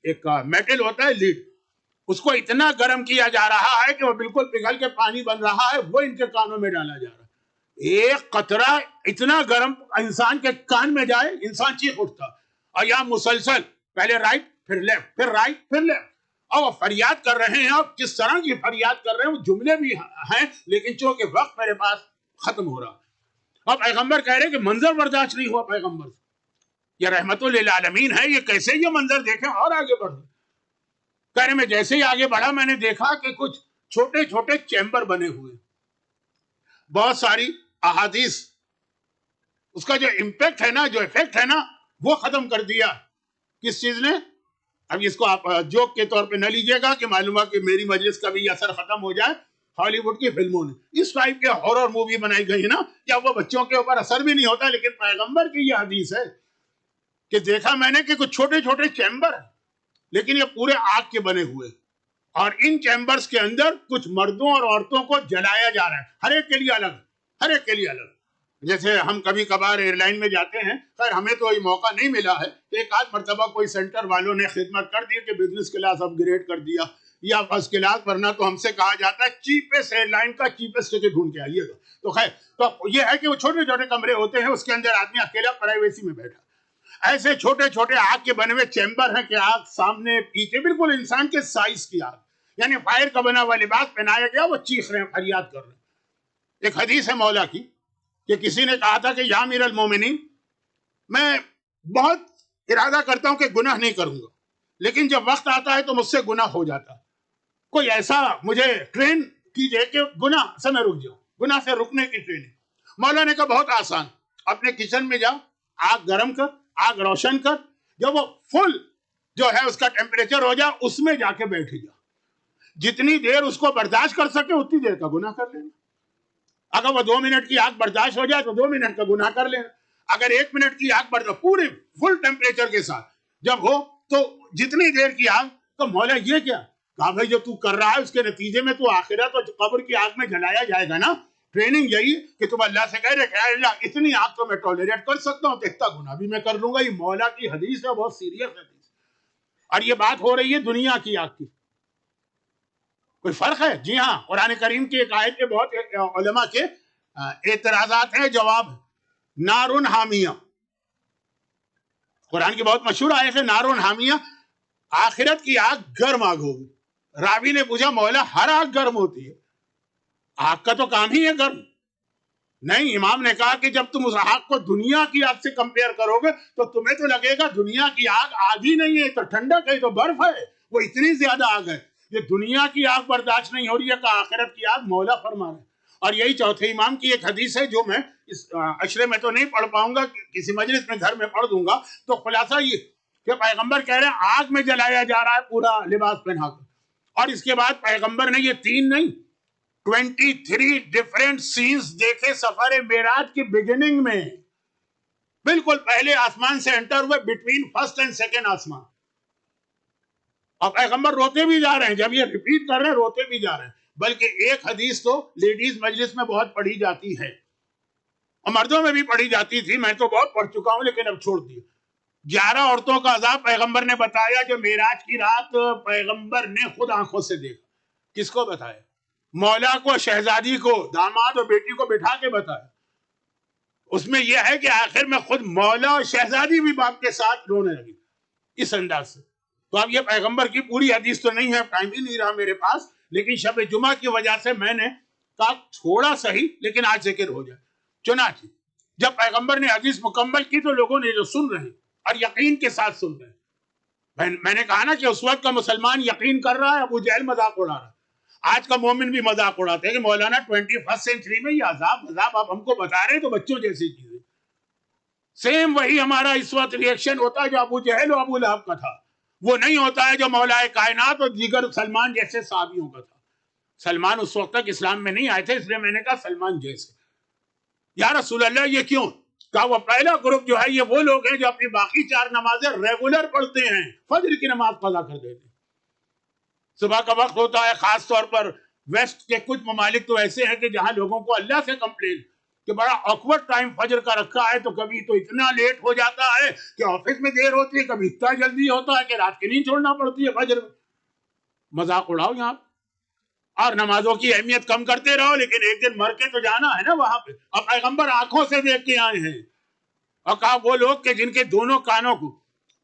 ایک میٹل ہوتا ہے لیڈ، اس کو اتنا گرم کیا جا رہا ہے کہ وہ بالکل پگھل کے پانی بن رہا ہے، وہ ان کے کانوں میں ڈالا جا رہا ہے. ایک قطرہ اتنا گرم انسان کے کان میں جائے انسان چیخ اٹھتا. اور یہاں مسلسل پہلے رائٹ پھر لیفٹ پھر رائٹ پھر لیفٹ، اور وہ فریاد کر رہے ہیں. اور کس طرح کی فریاد کر رہے ہیں، وہ جملے بھی ہیں، لیکن چونکہ وقت میرے پاس ختم ہو رہا. اور پیغمبر کہہ رہے کہ منظر برداشت نہیں ہوا پیغمبر سے. یہ رحمت للعالمین ہے، یہ کیسے یہ منظر دیکھیں اور آگے بڑھ. کہہ رہے میں جیسے ہی آگے بڑھا میں نے دیکھا کہ کچھ چھوٹے چھوٹے چیمبر بنے ہوئے، بہت ساری احادیث. اس کا جو امپیکٹ ہے نا، جو افیکٹ ہے نا، وہ ختم کر دیا. کس چیز نے؟ اب اس کو آپ جوک کے طور پہ نہ لیجئے گا کہ معلوم ہے کہ میری مجلس کا بھی اثر ختم ہو جائے. ہالی ووڈ کی فلموں نے اس ٹائپ کے ہارر مووی بنائی گئی نا، یا وہ بچوں کے اوپر اثر بھی نہیں ہوتا. لیکن پیغمبر کی یہ حدیث ہے کہ دیکھا میں نے کہ کچھ چھوٹے چھوٹے چیمبر ہیں، لیکن یہ پورے آگ کے بنے ہوئے، اور ان چیمبرز کے اندر کچھ مردوں اور عورتوں کو جلایا جا رہا ہے، ہر ایک کے لیے الگ، ہر ایک کے لیے الگ. جیسے ہم کبھی کبھار ایئر لائن میں جاتے ہیں، خیر ہمیں تو یہ موقع نہیں ملا ہے، ایک آدھ مرتبہ کوئی سینٹر والوں نے خدمت کر دی کہ بزنس کلاس اپ گریڈ کر دیا یا فرسٹ کلاس، ورنہ تو ہم سے کہا جاتا ہے چیپسٹ ایئر لائن کا چیپسٹ ٹکٹ ڈھونڈ کے آئیے گا. تو خیر تو یہ ہے کہ وہ چھوٹے چھوٹے کمرے ہوتے ہیں، اس کے اندر آدمی اکیلا پرائیویسی میں بیٹھا. ایسے چھوٹے چھوٹے آگ کے بنے ہوئے چیمبر ہیں کہ آگ سامنے پیچھے، بالکل انسان کے سائز کی آگ، یعنی فائر کا بنا ہوا لباس پہنایا گیا، وہ چیخ رہے ہیں، فریاد کر رہے ہیں. ایک حدیث ہے مولا کی کہ کسی نے کہا تھا کہ یا امیر المومنین، میں بہت ارادہ کرتا ہوں کہ گناہ نہیں کروں گا، لیکن جب وقت آتا ہے تو مجھ سے گناہ ہو جاتا ہے. کوئی ایسا مجھے ٹرین کیجئے کہ گناہ سے میں رک جاؤں، گناہ سے رکنے کی ٹریننگ. مولا نے کہا بہت آسان، اپنے کچن میں جاؤ، آگ گرم کر، آگ روشن کر، جب وہ فل جو ہے اس کا ٹیمپریچر ہو جائے اس میں جا کے بیٹھ جا. جتنی دیر اس کو برداشت کر سکے اتنی دیر کا گناہ کر لینا. اگر وہ 2 منٹ کی آگ برداشت ہو جائے تو 2 منٹ کا گناہ کر لینا. اگر 1 منٹ کی آگ بڑھ پورے فل ٹیمپریچر کے ساتھ جب ہو تو جتنی دیر کی آگ، تو مولا یہ کیا کہا بھائی جو تو کر رہا ہے اس کے نتیجے میں تو آخرت اور قبر کی آگ میں جلایا جائے گا نا. ٹریننگ یہی کہ تم اللہ سے کہہ رہے کہ اے اللہ اتنی آگ تو میں ٹالریٹ کر سکتا ہوں تو اتنا گناہ بھی میں کر لوں گا. یہ مولا کی حدیث ہے، بہت سیریس حدیث. اور یہ بات ہو رہی ہے دنیا کی آگ کی. کوئی فرق ہے؟ جی ہاں، قرآن کریم کی ایک آیت کے بہت علماء کے اعتراضات ہیں، جواب ہے نارن حامیہ. قرآن کی بہت مشہور آیت ہے نارن حامیہ، آخرت کی آگ گرم آگ ہوگی. راوی نے پوچھا مولا ہر آگ گرم ہوتی ہے، آگ کا تو کام ہی ہے گرم. نہیں، امام نے کہا کہ جب تم اس آگ کو دنیا کی آگ سے کمپیئر کرو گے تو تمہیں تو لگے گا دنیا کی آگ آگ ہی نہیں ہے، تو ٹھنڈک ہے، تو برف ہے، وہ اتنی زیادہ آگ ہے. یہ دنیا کی آگ برداشت نہیں ہو رہی ہے کہ آخرت کی آگ مولا فرما رہے. اور یہی چوتھے امام کی ایک حدیث ہے جو میں اس عشرے میں تو نہیں پڑھ پاؤں گا، کسی مجلس میں گھر میں پڑھ دوں گا. تو خلاصہ یہ کہ پیغمبر کہہ رہے ہیں آگ میں جلایا جا رہا ہے پورا لباس پہنا کر. اور اس کے بعد پیغمبر نے یہ 3 نہیں 23 ڈیفرنٹ سینز دیکھے سفر معراج کی بگننگ میں، بالکل پہلے آسمان سے انٹر ہوئے بٹوین فرسٹ اینڈ سیکنڈ آسمان. اور پیغمبر روتے بھی جا رہے ہیں، جب یہ ریپیٹ کر رہے ہیں روتے بھی جا رہے ہیں. بلکہ ایک حدیث تو لیڈیز مجلس میں بہت پڑھی جاتی ہے اور مردوں میں بھی پڑھی جاتی تھی، میں تو بہت پڑھ چکا ہوں لیکن اب چھوڑ دی. 11 عورتوں کا عذاب پیغمبر نے بتایا جو معراج کی رات پیغمبر نے خود آنکھوں سے دیکھا. کس کو بتایا؟ مولا کو، شہزادی کو، داماد اور بیٹی کو بٹھا کے بتایا. اس میں یہ ہے کہ آخر میں خود مولا اور شہزادی بھی باپ کے ساتھ رونے لگی اس انداز سے. تو اب یہ پیغمبر کی پوری حدیث تو نہیں ہے، ٹائم ہی نہیں رہا میرے پاس، لیکن شب جمعہ کی وجہ سے میں نے کہا تھوڑا صحیح لیکن آج ذکر ہو جائے. چنانچہ جب پیغمبر نے حدیث مکمل کی تو لوگوں نے جو سن رہے اور یقین کے ساتھ سن رہے ہیں، میں نے کہا نا کہ اس وقت کا مسلمان یقین کر رہا ہے، ابو جہل مذاق اڑا رہا ہے. آج کا مومن بھی مذاق اڑاتے ہیں کہ مولانا 21 سینچری میں یہ عذاب آپ ہم کو بتا رہے ہیں تو بچوں جیسی چیزیں. سیم وہی ہمارا اس وقت ریئیکشن ہوتا ہے جو ابو جہل اور ابو لہب کا تھا، وہ نہیں ہوتا ہے جو مولا کائنات اور دیگر سلمان جیسے صحابیوں کا تھا. سلمان اس وقت تک اسلام میں نہیں آئے تھے، اس لیے میں نے کہا سلمان جیسے. یا رسول اللہ یہ کیوں؟ کہا وہ پہلا گروپ جو ہے یہ وہ لوگ ہیں جو اپنی باقی 4 نمازیں ریگولر پڑھتے ہیں، فجر کی نماز قضا کر دیتے ہیں. صبح کا وقت ہوتا ہے، خاص طور پر ویسٹ کے کچھ ممالک تو ایسے ہیں کہ جہاں لوگوں کو اللہ سے کمپلین کہ بڑا آکورڈ ٹائم فجر کا رکھا ہے، تو کبھی تو اتنا لیٹ ہو جاتا ہے کہ آفس میں دیر ہوتی ہے، کبھی اتنا جلدی ہوتا ہے کہ رات کی نیند چھوڑنا پڑتی ہے فجر میں. مذاق اڑاؤ یہاں اور نمازوں کی اہمیت کم کرتے رہو، لیکن ایک دن مر کے تو جانا ہے نا وہاں پہ. اور پیغمبر آنکھوں سے دیکھ کے آئے ہیں اور کہا وہ لوگ کہ جن کے دونوں کانوں کو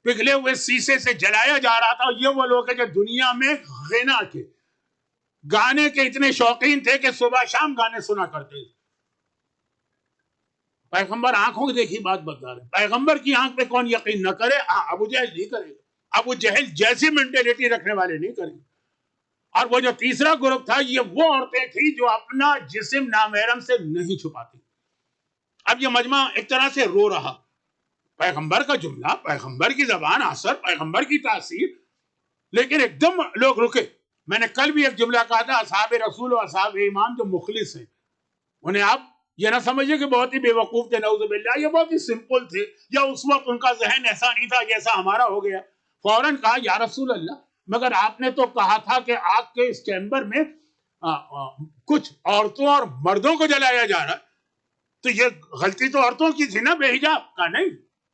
پگھلے ہوئے سیسے سے جلایا جا رہا تھا، یہ وہ لوگ ہیں جو دنیا میں غنا کے، گانے کے اتنے شوقین تھے کہ صبح شام گانے سنا کرتے تھے. پیغمبر آنکھوں کی دیکھی بات بتا رہے. پیغمبر کی آنکھ پہ کون یقین نہ کرے؟ ابو جہل نہیں کرے گا، ابو جہل جیسی مینٹیلٹی رکھنے والے نہیں کریں گے. اور وہ جو تیسرا گروپ تھا یہ وہ عورتیں تھیں جو اپنا جسم نامحرم سے نہیں چھپاتی. اب یہ مجمع ایک طرح سے رو رہا، پیغمبر کا جملہ، پیغمبر کی زبان، اثر، پیغمبر کی تاثیر، لیکن ایک دم لوگ رکے. میں نے کل بھی ایک جملہ کہا تھا، اصحاب رسول و اصحاب ایمان جو مخلص ہیں انہیں آپ یہ نہ سمجھے کہ بہت ہی بے وقوف تھے، نعوذ باللہ، یہ بہت ہی سمپل تھے، یا اس وقت ان کا ذہن ایسا نہیں تھا جیسا ہمارا ہو گیا. فوراً کہا یا رسول اللہ مگر آپ نے تو کہا تھا کہ آگ کے اس چیمبر میں کچھ عورتوں اور مردوں کو جلایا جا رہا ہے، تو یہ غلطی تو عورتوں کی تھی نا بے حجاب کا؟ نہیں،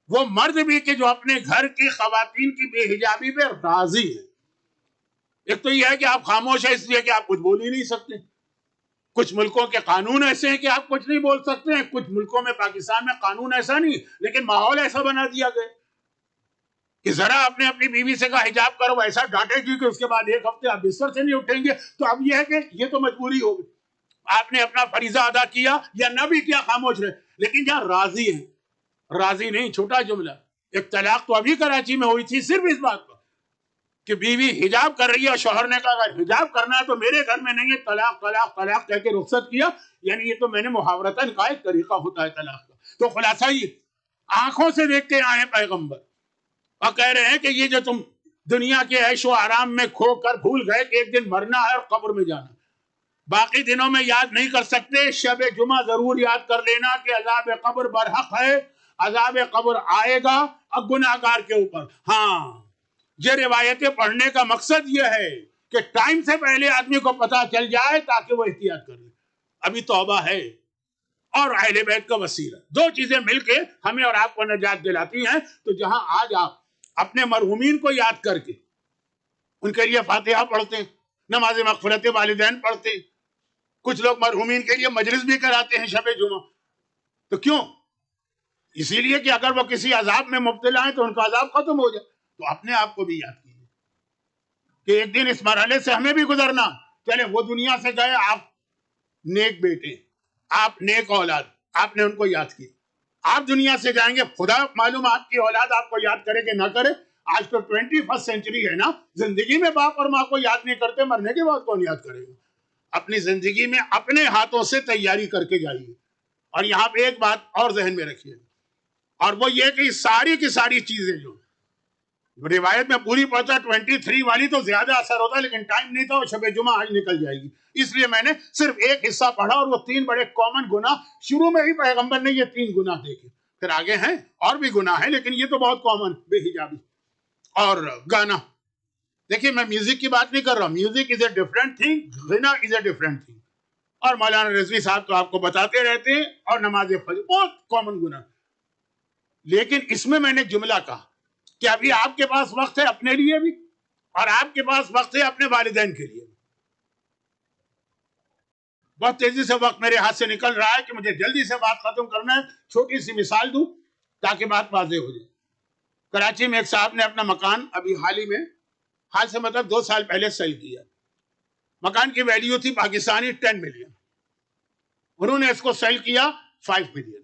وہ مرد بھی کہ جو اپنے گھر کی خواتین کی بے حجابی پہ راضی ہے. ایک تو یہ ہے کہ آپ خاموش ہیں اس لیے کہ آپ کچھ بول ہی نہیں سکتے. کچھ ملکوں کے قانون ایسے ہیں کہ آپ کچھ نہیں بول سکتے ہیں، کچھ ملکوں میں، پاکستان میں قانون ایسا نہیں، لیکن ماحول ایسا بنا دیا گیا کہ ذرا آپ نے اپنی بیوی سے کہا حجاب کرو، ایسا ڈانٹے گی کہ اس کے بعد 1 ہفتے آپ بستر سے نہیں اٹھیں گے. تو اب یہ ہے کہ یہ تو مجبوری ہوگی، آپ نے اپنا فریضہ ادا کیا یا نہ بھی کیا، خاموش رہے. لیکن جہاں راضی ہیں، راضی نہیں، چھوٹا جملہ. ایک طلاق تو ابھی کراچی میں ہوئی تھی صرف اس بات پر کہ بیوی حجاب کر رہی ہے اور شوہر نے کہا اگر حجاب کرنا ہے تو میرے گھر میں نہیں ہے، طلاق طلاق طلاق کہہ کے رخصت کیا. یعنی یہ تو میں نے محاورتاً کہا ایک طریقہ ہوتا ہے طلاق کا. تو خلاصہ یہ آنکھوں سے دیکھ کے آئے پیغمبر اور کہہ رہے ہیں کہ یہ جو تم دنیا کے عیش و آرام میں کھو کر بھول گئے کہ ایک دن مرنا ہے اور قبر میں جانا، باقی دنوں میں یاد نہیں کر سکتے، شب جمعہ ضرور یاد کر لینا کہ عذاب قبر برحق ہے عذاب قبر آئے گا اب گناہگار کے اوپر. ہاں یہ روایتیں پڑھنے کا مقصد یہ ہے کہ ٹائم سے پہلے آدمی کو پتا چل جائے تاکہ وہ احتیاط کرے. ابھی توبہ ہے اور اہل بیت کا وسیلہ، دو چیزیں مل کے ہمیں اور آپ کو نجات دلاتی ہیں. تو جہاں آج آپ اپنے مرحومین کو یاد کر کے ان کے لیے فاتحہ پڑھتے ہیں، نماز مغفرت والدین پڑھتے ہیں، کچھ لوگ مرحومین کے لیے مجلس بھی کراتے ہیں شب جمعہ، تو کیوں؟ اسی لیے کہ اگر وہ کسی عذاب میں مبتلا ہیں تو ان کا عذاب ختم ہو جائے. تو اپنے آپ کو بھی یاد کیجیے کہ ایک دن اس مرحلے سے ہمیں بھی گزرنا. چلے وہ دنیا سے گئے، آپ نیک بیٹے، آپ نیک اولاد، آپ نے ان کو یاد کی. آپ دنیا سے جائیں گے، خدا معلوم آپ کی اولاد آپ کو یاد کرے کہ نہ کرے. آج تو 21 سینچری ہے نا، زندگی میں باپ اور ماں کو یاد نہیں کرتے، مرنے کے بعد کون یاد کرے گا؟ اپنی زندگی میں اپنے ہاتھوں سے تیاری کر کے جائیے. اور یہاں پہ ایک بات اور ذہن میں رکھیے، اور وہ یہ کہ ساری کی ساری چیزیں جو روایت میں پوری پڑھتا 23 والی تو زیادہ اثر ہوتا، لیکن ٹائم نہیں تھا. وہ شب جمعہ آج نکل جائے گی، اس لیے میں نے صرف ایک حصہ پڑھا، اور وہ 3 بڑے کامن گناہ شروع میں ہی پیغمبر نے یہ 3 گناہ دیکھے. پھر آگے ہیں اور بھی گناہ ہیں، لیکن یہ تو بہت کامن، بے حجابی اور گانا. دیکھیے میں میوزک کی بات نہیں کر رہا ہوں، music is a different thing, غنا از اے ڈفرینٹ تھنگ. اور مولانا رضوی صاحب تو آپ کو بتاتے رہتے ہیں، اور نماز فجر بہت کامن گناہ. لیکن اس میں نے جملہ کہا کہ ابھی آپ کے پاس وقت ہے اپنے لیے بھی، اور آپ کے پاس وقت ہے اپنے والدین کے لیے بھی. بہت تیزی سے وقت میرے ہاتھ سے نکل رہا ہے کہ مجھے جلدی سے بات ختم کرنا ہے. چھوٹی سی مثال دوں تاکہ بات واضح ہو جائے. کراچی میں ایک صاحب نے اپنا مکان ابھی حال سے مطلب 2 سال پہلے سیل کیا. مکان کی ویلیو تھی پاکستانی 10 ملین، انہوں نے اس کو سیل کیا 5 ملین.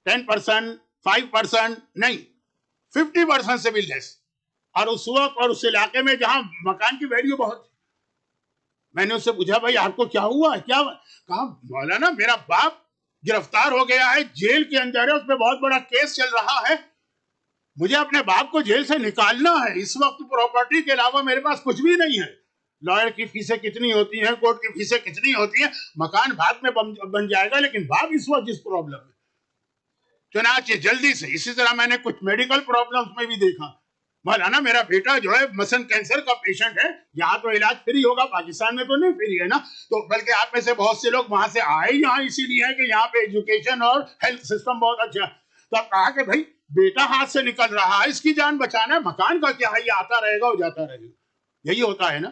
10%، 5% نہیں، 50% سے بھی لیس. اور اس وقت اور اس علاقے میں جہاں مکان کی ویلیو بہت تھی. میں نے اس سے پوچھا بھائی آپ کو کیا ہوا ہے؟ کہا مولانا میرا باپ گرفتار ہو گیا ہے، جیل کے اندر ہے، اس پہ بہت بڑا کیس چل رہا ہے، مجھے اپنے باپ کو جیل سے نکالنا ہے. اس وقت پراپرٹی کے علاوہ میرے پاس کچھ بھی نہیں ہے. لائر کی فیسیں کتنی ہوتی ہیں، کورٹ کی فیسیں کتنی ہوتی ہیں، مکان بعد میں بن جائے گا، لیکن باپ اس وقت جس پرابلم ہے. چنانچہ جلدی سے اسی طرح میں نے کچھ میڈیکل پرابلمز میں بھی دیکھا. مولانا میرا بیٹا جو ہے مثلا کینسر کا پیشنٹ ہے، یہاں تو علاج فری ہوگا، پاکستان میں تو نہیں فری ہے نا. تو بلکہ آپ میں سے بہت سے لوگ وہاں سے آئے یہاں اسی لیے ہے کہ یہاں پہ ایجوکیشن اور ہیلتھ سسٹم بہت اچھا ہے. تو اب کہا کہ بھائی بیٹا ہاتھ سے نکل رہا ہے، اس کی جان بچانا ہے، مکان کا کیا ہے، یہ آتا رہے گا اور جاتا رہے گا. یہی ہوتا ہے نا.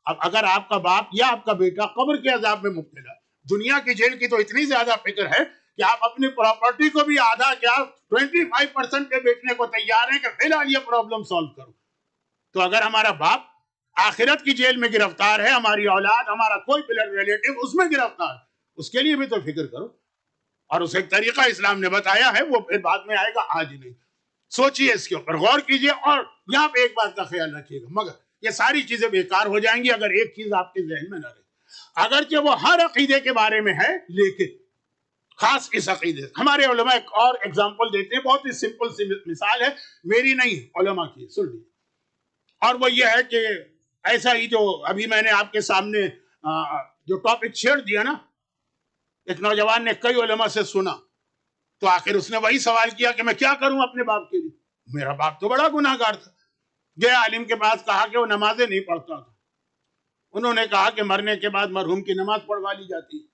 اب اگر آپ کا باپ یا آپ کا بیٹا قبر کے عذاب میں مبتلا، دنیا کی جیل کی تو اتنی زیادہ فکر ہے کہ آپ اپنی پراپرٹی کو بھی آدھا کیا 25% پہ بیچنے کو تیار ہیں کہ فی الحال یہ پرابلم سالو کرو. تو اگر ہمارا باپ آخرت کی جیل میں گرفتار ہے، ہماری اولاد، ہمارا کوئی بلڈ ریلیٹو اس میں گرفتار ہے، اس کے لیے بھی تو فکر کرو. اور اسے ایک طریقہ اسلام نے بتایا ہے، وہ پھر بعد میں آئے گا، آج نہیں. سوچئے اس کے اوپر، غور کیجئے. اور یہاں پہ ایک بات کا خیال رکھیے گا، مگر یہ ساری چیزیں بیکار ہو جائیں گی اگر ایک چیز آپ کے ذہن میں نہ رہے. اگرچہ وہ ہر عقیدے کے بارے میں ہے، لیکن خاص اس عقیدے، ہمارے علماء ایک اور ایگزامپل دیتے ہیں، بہت ہی سمپل سی مثال ہے، میری نہیں علماء کی، سن لی. اور وہ یہ ہے کہ ایسا ہی جو ابھی میں نے آپ کے سامنے جو ٹاپک چھیڑ دیا نا، ایک نوجوان نے کئی علماء سے سنا، تو آخر اس نے وہی سوال کیا کہ میں کیا کروں اپنے باپ کے لیے، میرا باپ تو بڑا گناہ گار تھا. گیا عالم کے پاس، کہا کہ وہ نمازیں نہیں پڑھتا تھا. انہوں نے کہا کہ مرنے کے بعد مرحوم کی نماز پڑھوا لی جاتی.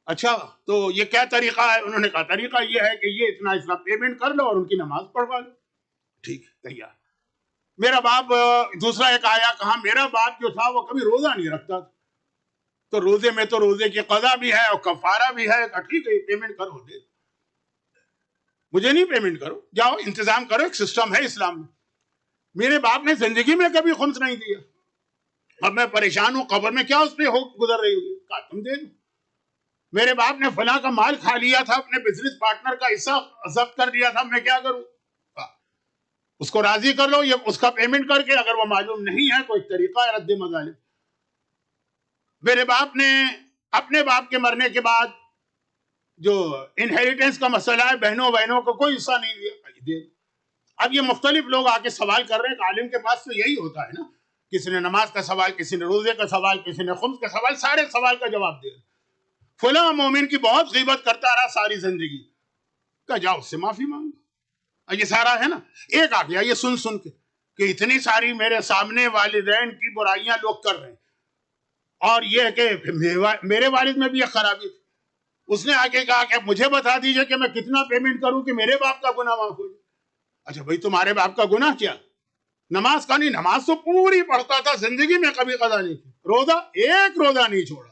اچھا تو یہ کیا طریقہ ہے؟ انہوں نے کہا طریقہ یہ ہے کہ یہ اتنا پیمنٹ کر لو اور ان کی نماز پڑھوا لو. ٹھیک ہے، تیار. میرا باپ دوسرا ایک آیا، کہا میرا باپ جو تھا وہ کبھی روزہ نہیں رکھتا تھا، تو روزے میں تو روزے کی قضا بھی ہے اور کفارہ بھی ہے. ٹھیک ہے پیمنٹ کرو، دے. مجھے نہیں پیمنٹ کرو، جاؤ انتظام کرو، ایک سسٹم ہے اسلام میں. میرے باپ نے زندگی میں کبھی خمس نہیں دیا، اب میں پریشان ہوں، قبر میں کیا اس پہ گزر رہی ہوگی، کہا تم دے دو. میرے باپ نے فلاں کا مال کھا لیا تھا، اپنے بزنس پارٹنر کا حصہ ضبط کر دیا تھا، میں کیا کروں؟ اس کو راضی کر لو، یہ اس کا پیمنٹ کر کے. اگر وہ معلوم نہیں ہے تو ایک طریقہ ہے رد مظالم. میرے باپ نے اپنے باپ کے مرنے کے بعد جو انہیریٹنس کا مسئلہ ہے، بہنوں کو کوئی حصہ نہیں دیا. اب یہ مختلف لوگ آ کے سوال کر رہے ہیں کہ عالم کے پاس تو یہی ہوتا ہے نا، کسی نے نماز کا سوال، کسی نے روزے کا سوال، کسی نے خمس کا سوال، سارے سوال کا جواب دے. فلاں مومن کی بہت غیبت کرتا رہا ساری زندگی. کہ جاؤ اس سے معافی مانگو. یہ سارا ہے نا. ایک آ گیا یہ سن کے کہ اتنی ساری میرے سامنے والدین کی برائیاں لوگ کر رہے ہیں, اور یہ کہ میرے والد میں بھی یہ خرابی تھی. اس نے آگے کہا کہ مجھے بتا دیجئے کہ میں کتنا پیمنٹ کروں کہ میرے باپ کا گناہ معاف ہو جائے. اچھا بھائی تمہارے باپ کا گناہ کیا؟ نماز کا نہیں, نماز تو پوری پڑھتا تھا, زندگی میں کبھی قضا نہیں کی. روزہ ایک روزہ نہیں چھوڑا.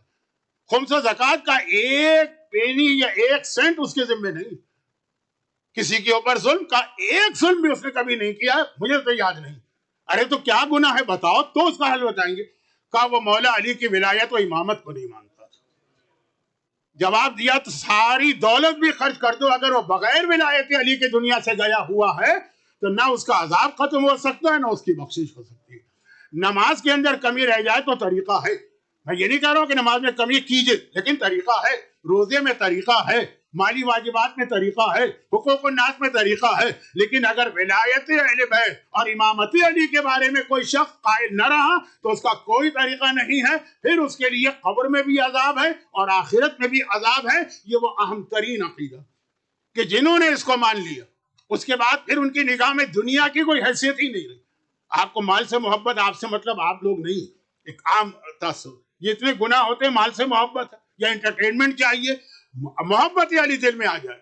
خمس و زکوٰۃ کا ایک پینی یا ایک سینٹ اس کے ذمہ نہیں. کسی کے اوپر ظلم کا ایک ظلم بھی اس نے کبھی نہیں کیا, مجھے تو یاد نہیں. ارے تو کیا گناہ ہے بتاؤ, تو اس کا حل بتائیں گے. کہا وہ مولا علی کی ولایت و امامت کو نہیں مانتا تھا. جواب دیا تو ساری دولت بھی خرچ کر دو, اگر وہ بغیر ولایت علی کی دنیا سے گیا ہوا ہے تو نہ اس کا عذاب ختم ہو سکتا ہے نہ اس کی بخشش ہو سکتی ہے. نماز کے اندر کمی رہ جائے تو طریقہ ہے. میں یہ نہیں کہہ رہا ہوں کہ نماز میں کمی کیجئے, لیکن طریقہ ہے. روزے میں طریقہ ہے, مالی واجبات میں طریقہ ہے, حقوق الناس میں طریقہ ہے. لیکن اگر ولایت اہل بیت اور امامت علی کے بارے میں کوئی شخص قائل نہ رہا تو اس کا کوئی طریقہ نہیں ہے. پھر اس کے لیے قبر میں بھی عذاب ہے اور آخرت میں بھی عذاب ہے. یہ وہ اہم ترین عقیدہ کہ جنہوں نے اس کو مان لیا اس کے بعد پھر ان کی نگاہ میں دنیا کی کوئی حیثیت ہی نہیں رہی. آپ کو مال سے محبت, آپ سے مطلب آپ لوگ نہیں, ایک عام تصور. یہ اتنے گناہ ہوتے ہیں, مال سے محبت ہے یا انٹرٹینمنٹ چاہیے, محبت علی دل میں آ جائے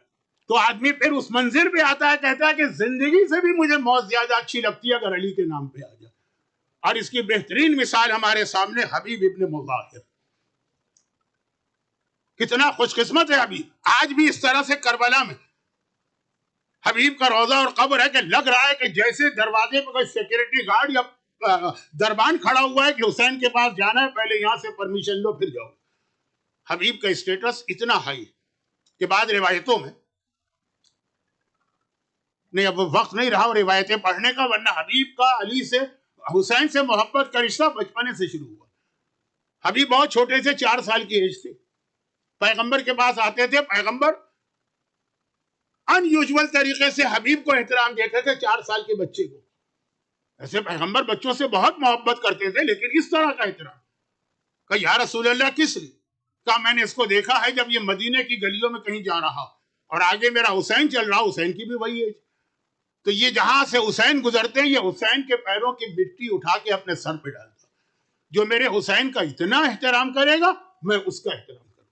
تو آدمی پھر اس منزل پہ آتا ہے, کہتا ہے کہ زندگی سے بھی مجھے موت زیادہ اچھی لگتی ہے اگر علی کے نام پہ آ جائے. اور اس کی بہترین مثال ہمارے سامنے حبیب ابن مظاہر. کتنا خوش قسمت ہے حبیب. آج بھی اس طرح سے کربلا میں حبیب کا روضہ اور قبر ہے کہ لگ رہا ہے کہ جیسے دروازے پہ کوئی سیکورٹی گارڈ یا دربان کھڑا ہوا ہے کہ حسین کے پاس جانا ہے, پہلے یہاں سے پرمیشن لو پھر جاؤ. حبیب کا اسٹیٹس اتنا ہائی کہ بعد روایتوں میں نہیں, اب وقت نہیں رہا روایتیں پڑھنے کا, ورنہ حبیب کا علی سے حسین سے محبت کا رشتہ بچپنے سے شروع ہوا. حبیب بہت چھوٹے سے, 4 سال کی ایج تھی, پیغمبر کے پاس آتے تھے. پیغمبر ان یوزول طریقے سے حبیب کو احترام دیتے تھے 4 سال کے بچے کو. ایسے پیغمبر بچوں سے بہت محبت کرتے تھے, لیکن اس طرح کا احترام. کہ یا رسول اللہ کس لیے؟ کہا میں نے اس کو دیکھا ہے جب یہ مدینے کی گلیوں میں کہیں جا رہا اور آگے میرا حسین چل رہا, حسین کی بھی وہی ایج, تو یہ جہاں سے حسین گزرتے ہیں یہ حسین کے پیروں کی مٹی اٹھا کے اپنے سر پہ ڈالتا. جو میرے حسین کا اتنا احترام کرے گا میں اس کا احترام کروں.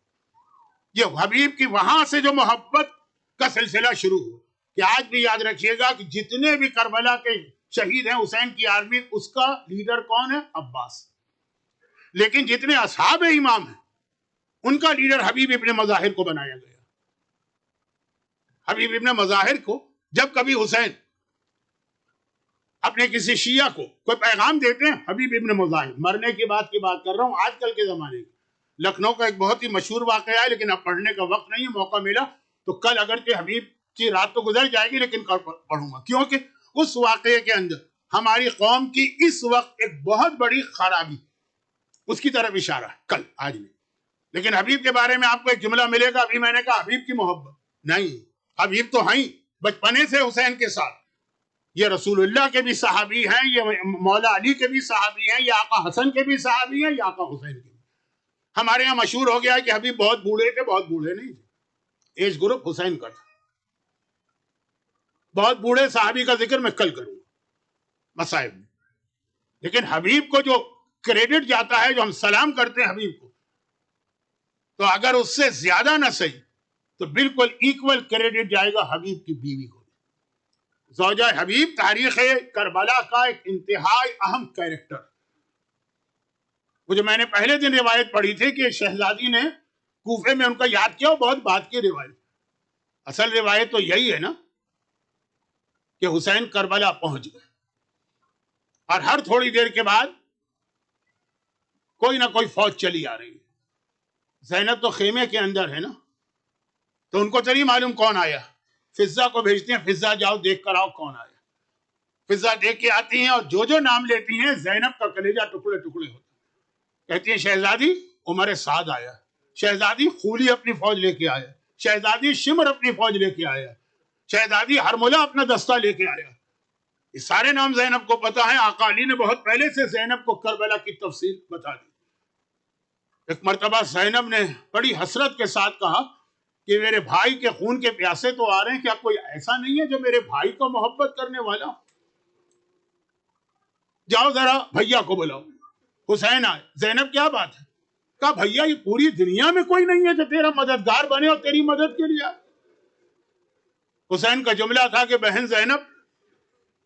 یہ حبیب کی وہاں سے جو محبت کا سلسلہ شروع ہوا. کہ آج بھی یاد رکھیے گا کہ جتنے بھی کربلا کے شہید ہیں حسین کی آرمی, اس کا لیڈر کون ہے؟ عباس. لیکن جتنے اصحاب امام ہیں ان کا لیڈر حبیب ابن مظاہر کو بنایا گیا. حبیب ابن مظاہر کو جب کبھی حسین اپنے کسی شیعہ کو کوئی پیغام دیتے ہیں, حبیب ابن مظاہر, مرنے کی بات کر رہا ہوں, آج کل کے زمانے میں لکھنؤ کا ایک بہت ہی مشہور واقعہ ہے, لیکن اب پڑھنے کا وقت نہیں ہے, موقع ملا تو کل اگر کہ حبیب کی رات تو گزر جائے گی لیکن کل پڑھوں گا, کیونکہ اس واقعے کے اندر ہماری قوم کی اس وقت ایک بہت بڑی خرابی, اس کی طرف اشارہ ہے کل, آج نہیں. لیکن حبیب کے بارے میں آپ کو ایک جملہ ملے گا. ابھی میں نے کہا حبیب کی محبت نہیں, حبیب تو ہیں بچپنے سے حسین کے ساتھ. یہ رسول اللہ کے بھی صحابی ہیں, یہ مولا علی کے بھی صحابی ہیں, یہ آقا حسن کے بھی صحابی ہیں, یہ آقا حسین کے بھی. ہمارے یہاں مشہور ہو گیا کہ حبیب بہت بوڑھے تھے, بہت بوڑھے نہیں تھے, ایج گروپ حسین کا تھا. بہت بوڑھے صحابی کا ذکر میں کل کروں گا مصائب میں. لیکن حبیب کو جو کریڈٹ جاتا ہے, جو ہم سلام کرتے ہیں حبیب کو, تو اگر اس سے زیادہ نہ صحیح تو بالکل ایکول کریڈٹ جائے گا حبیب کی بیوی کو. زوجہ حبیب تاریخ کربلا کا ایک انتہائی اہم کیریکٹر. وہ جو میں نے پہلے دن روایت پڑھی تھی کہ شہزادی نے کوفے میں ان کا یاد کیا, وہ بہت بات کی روایت. اصل روایت تو یہی ہے نا کہ حسین کربلا پہنچ گئے اور ہر تھوڑی دیر کے بعد کوئی نہ کوئی فوج چلی آ رہی ہے. زینب تو خیمے کے اندر ہے نا, تو ان کو چلیے معلوم کون آیا. فضا کو بھیجتے ہیں, فضا جاؤ دیکھ کر آؤ کون آیا. فضا دیکھ کے آتی ہیں اور جو نام لیتی ہیں زینب کا کلیجہ ٹکڑے ٹکڑے ہوتا. کہتی ہیں شہزادی عمر سعد آیا, شہزادی خولی اپنی فوج لے کے آیا, شہزادی شمر اپنی فوج لے کے آیا, شہزادی ہرملا اپنا دستہ لے کے آیا. یہ سارے نام زینب کو پتا ہے. آقا علی نے بہت پہلے سے زینب کو کربلا کی تفصیل بتا دی. ایک مرتبہ زینب نے بڑی حسرت کے ساتھ کہا کہ میرے بھائی کے خون کے پیاسے تو آ رہے ہیں, کیا کوئی ایسا نہیں ہے جو میرے بھائی کو محبت کرنے والا؟ جاؤ ذرا بھیا کو بلاؤ. حسین آئے, زینب کیا بات ہے؟ کہا بھیا یہ پوری دنیا میں کوئی نہیں ہے جو تیرا مددگار بنے اور تیری مدد کے لیے. حسین کا جملہ تھا کہ بہن زینب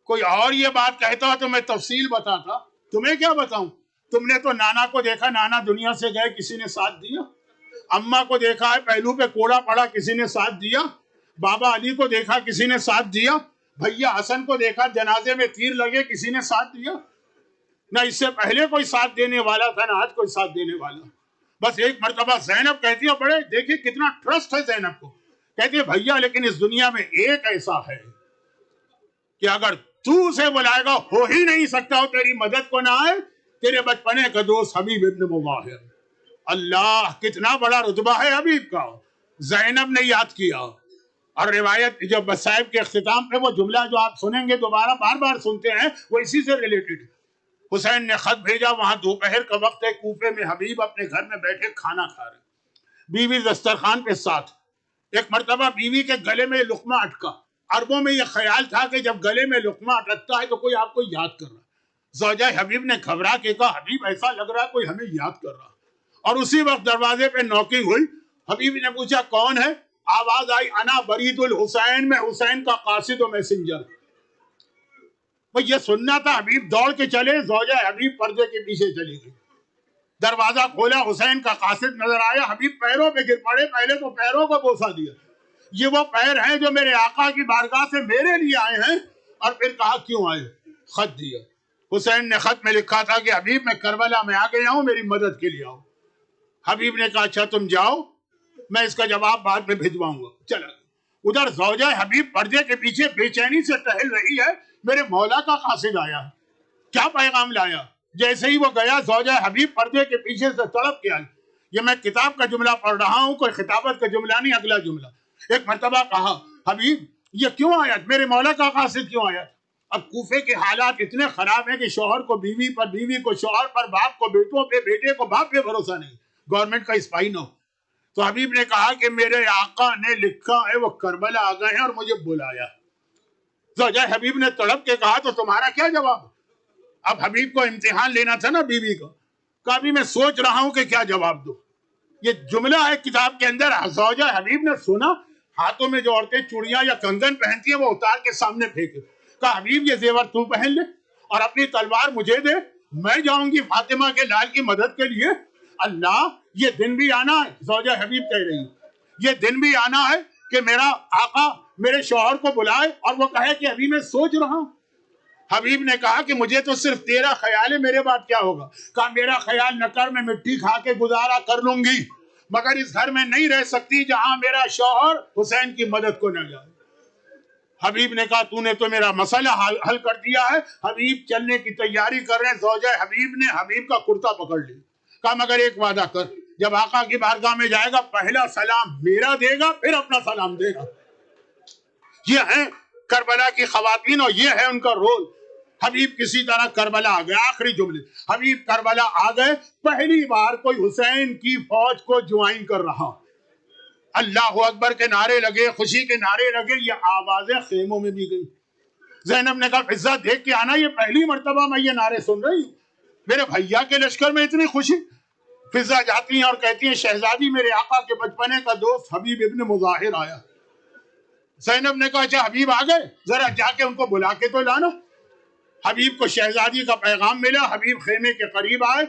کوئی اور یہ بات کہتا تو میں تفصیل بتاتا, تمہیں کیا بتاؤں؟ تم نے تو نانا کو دیکھا, نانا دنیا سے گئے, کسی نے ساتھ دیا. اماں کو دیکھا ہے پہلو پہ کوڑا پڑا, کسی نے ساتھ دیا. بابا علی کو دیکھا, کسی نے ساتھ دیا. بھیا حسن کو دیکھا جنازے میں تیر لگے, کسی نے ساتھ دیا. نہ اس سے پہلے کوئی ساتھ دینے والا تھا, نہ آج کوئی ساتھ دینے والا. بس ایک مرتبہ زینب کہتی ہے, بڑے دیکھیں کتنا ٹرسٹ ہے زینب کو, کہتی ہے بھیا لیکن اس دنیا میں ایک ایسا ہے کہ اگر تو اسے بلائے گا ہو ہی نہیں سکتا, ہو تیری مدد کو نہ آئے, تیرے بچپنے کا دوست حبیب ابن مظاہر. اللہ کتنا بڑا رتبہ ہے حبیب کا. زینب نے یاد کیا, اور روایت جو بصائب کے اختتام پہ وہ جملہ جو آپ سنیں گے دوبارہ بار بار سنتے ہیں, وہ اسی سے ریلیٹڈ. حسین نے خط بھیجا, وہاں دوپہر کا وقت ہے, کوفے میں حبیب اپنے گھر میں بیٹھے کھانا کھا رہے, بیوی دسترخوان پہ ساتھ. ایک مرتبہ بیوی کے گلے میں لقمہ اٹکا. عربوں میں یہ خیال تھا کہ جب گلے میں لقمہ اٹکتا ہے تو کوئی آپ کو یاد کر رہا. زوجہ حبیب نے گھبرا کے کہا حبیب ایسا لگ رہا ہے کوئی ہمیں یاد کر رہا. اور اسی وقت دروازے پہ نوکنگ ہوئی. حبیب نے پوچھا کون ہے؟ آواز آئی انا برید الحسین, میں حسین کا قاصد و میسنجر. یہ سننا تھا, حبیب دوڑ کے چلے, زوجہ حبیب پردے کے پیچھے چلی گئی. دروازہ کھولا, حسین کا قاصد نظر آیا. حبیب پیروں پہ گر پڑے, پہلے تو پیروں کو بوسہ دیا, یہ وہ پیر ہیں جو میرے آقا کی بارگاہ سے میرے لیے آئے ہیں. اور پھر کہا کیوں آئے؟ خط دیا. حسین نے خط میں لکھا تھا کہ حبیب میں کربلا میں آ گیا ہوں, میری مدد کے لیے آؤ. حبیب نے کہا اچھا تم جاؤ, میں اس کا جواب بعد میں بھجواؤں گا. چلا ادھر زوجہ حبیب پردے کے پیچھے بے چینی سے ٹہل رہی ہے, میرے مولا کا قاصد آیا, کیا پیغام لایا. جیسے ہی وہ گیا, زوجہ حبیب پردے کے پیچھے سے تڑپ کے آئی. یہ میں کتاب کا جملہ پڑھ رہا ہوں, کوئی خطابت کا جملہ نہیں, اگلا جملہ. ایک مرتبہ کہا حبیب یہ کیوں آیا, میرے مولا کا قاصد کیوں آیا. اب کوفے کے حالات اتنے خراب ہیں کہ شوہر کو بیوی پر, بیوی کو شوہر پر, باپ کو بیٹوں پہ, بیٹے کو باپ پہ بھروسہ نہیں, گورنمنٹ کا اسپائی نہ ہو. تو حبیب نے کہا کہ میرے آقا نے لکھا ہے وہ کربلا آ گئے ہیں اور مجھے بلایا. زوجہ حبیب نے تڑپ کے کہا تو تمہارا کیا جواب؟ اب حبیب کو امتحان لینا تھا نا بیوی کا. کہا بھی میں سوچ رہا ہوں کہ کیا جواب دو. یہ جملہ ہے کتاب کے اندر. زوجہ حبیب نے سنا, ہاتھوں میں جو عورتیں چوڑیاں یا کنگن پہنتی ہیں وہ اتار کے سامنے پھینکے. کہا حبیب یہ زیور تو پہن لے اور اپنی تلوار مجھے دے, میں جاؤں گی فاطمہ کے لال کی مدد کے لیے. اللہ یہ دن بھی آنا ہے, زوجہ حبیب کہہ رہی, یہ دن بھی آنا ہے کہ میرا آقا میرے شوہر کو بلائے اور وہ کہے کہ ابھی میں سوچ رہا ہوں. حبیب نے کہا کہ مجھے تو صرف تیرا خیال ہے, میرے بعد کیا ہوگا. کہا میرا خیال نہ کر, میں مٹی کھا کے گزارا کر لوں گی, مگر اس گھر میں نہیں رہ سکتی جہاں میرا شوہر حسین کی مدد کو نہ جائے. حبیب نے کہا تو نے تو میرا مسئلہ حل کر دیا ہے. حبیب چلنے کی تیاری کر رہے ہیں, زوجہ حبیب نے حبیب کا کرتا پکڑ لیا. کہا مگر ایک وعدہ کر, جب آقا کی بارگاہ میں جائے گا پہلا سلام میرا دے گا, پھر اپنا سلام دے گا. یہ ہیں کربلا کی خواتین اور یہ ہے ان کا رول. حبیب کسی طرح کربلا آ گئے. آخری جملے, حبیب کربلا آ گئے, پہلی بار کوئی حسین کی فوج کو جوائن کر رہا. اللہ اکبر کے نعرے لگے, خوشی کے نعرے لگے, یہ آوازیں خیموں میں بھی گئی. زینب نے کہا فضہ دیکھ کے آنا, یہ پہلی مرتبہ میں یہ نعرے سن رہی ہوں, میرے بھیا کے لشکر میں اتنی خوشی. فضہ جاتی ہیں اور کہتی ہیں شہزادی میرے آقا کے بچپنے کا دوست حبیب ابن مظاہر آیا. زینب نے کہا اچھا حبیب آ گئے, ذرا جا کے ان کو بلا کے تو لانا. حبیب کو شہزادی کا پیغام ملا. حبیب خیمے کے قریب آئے,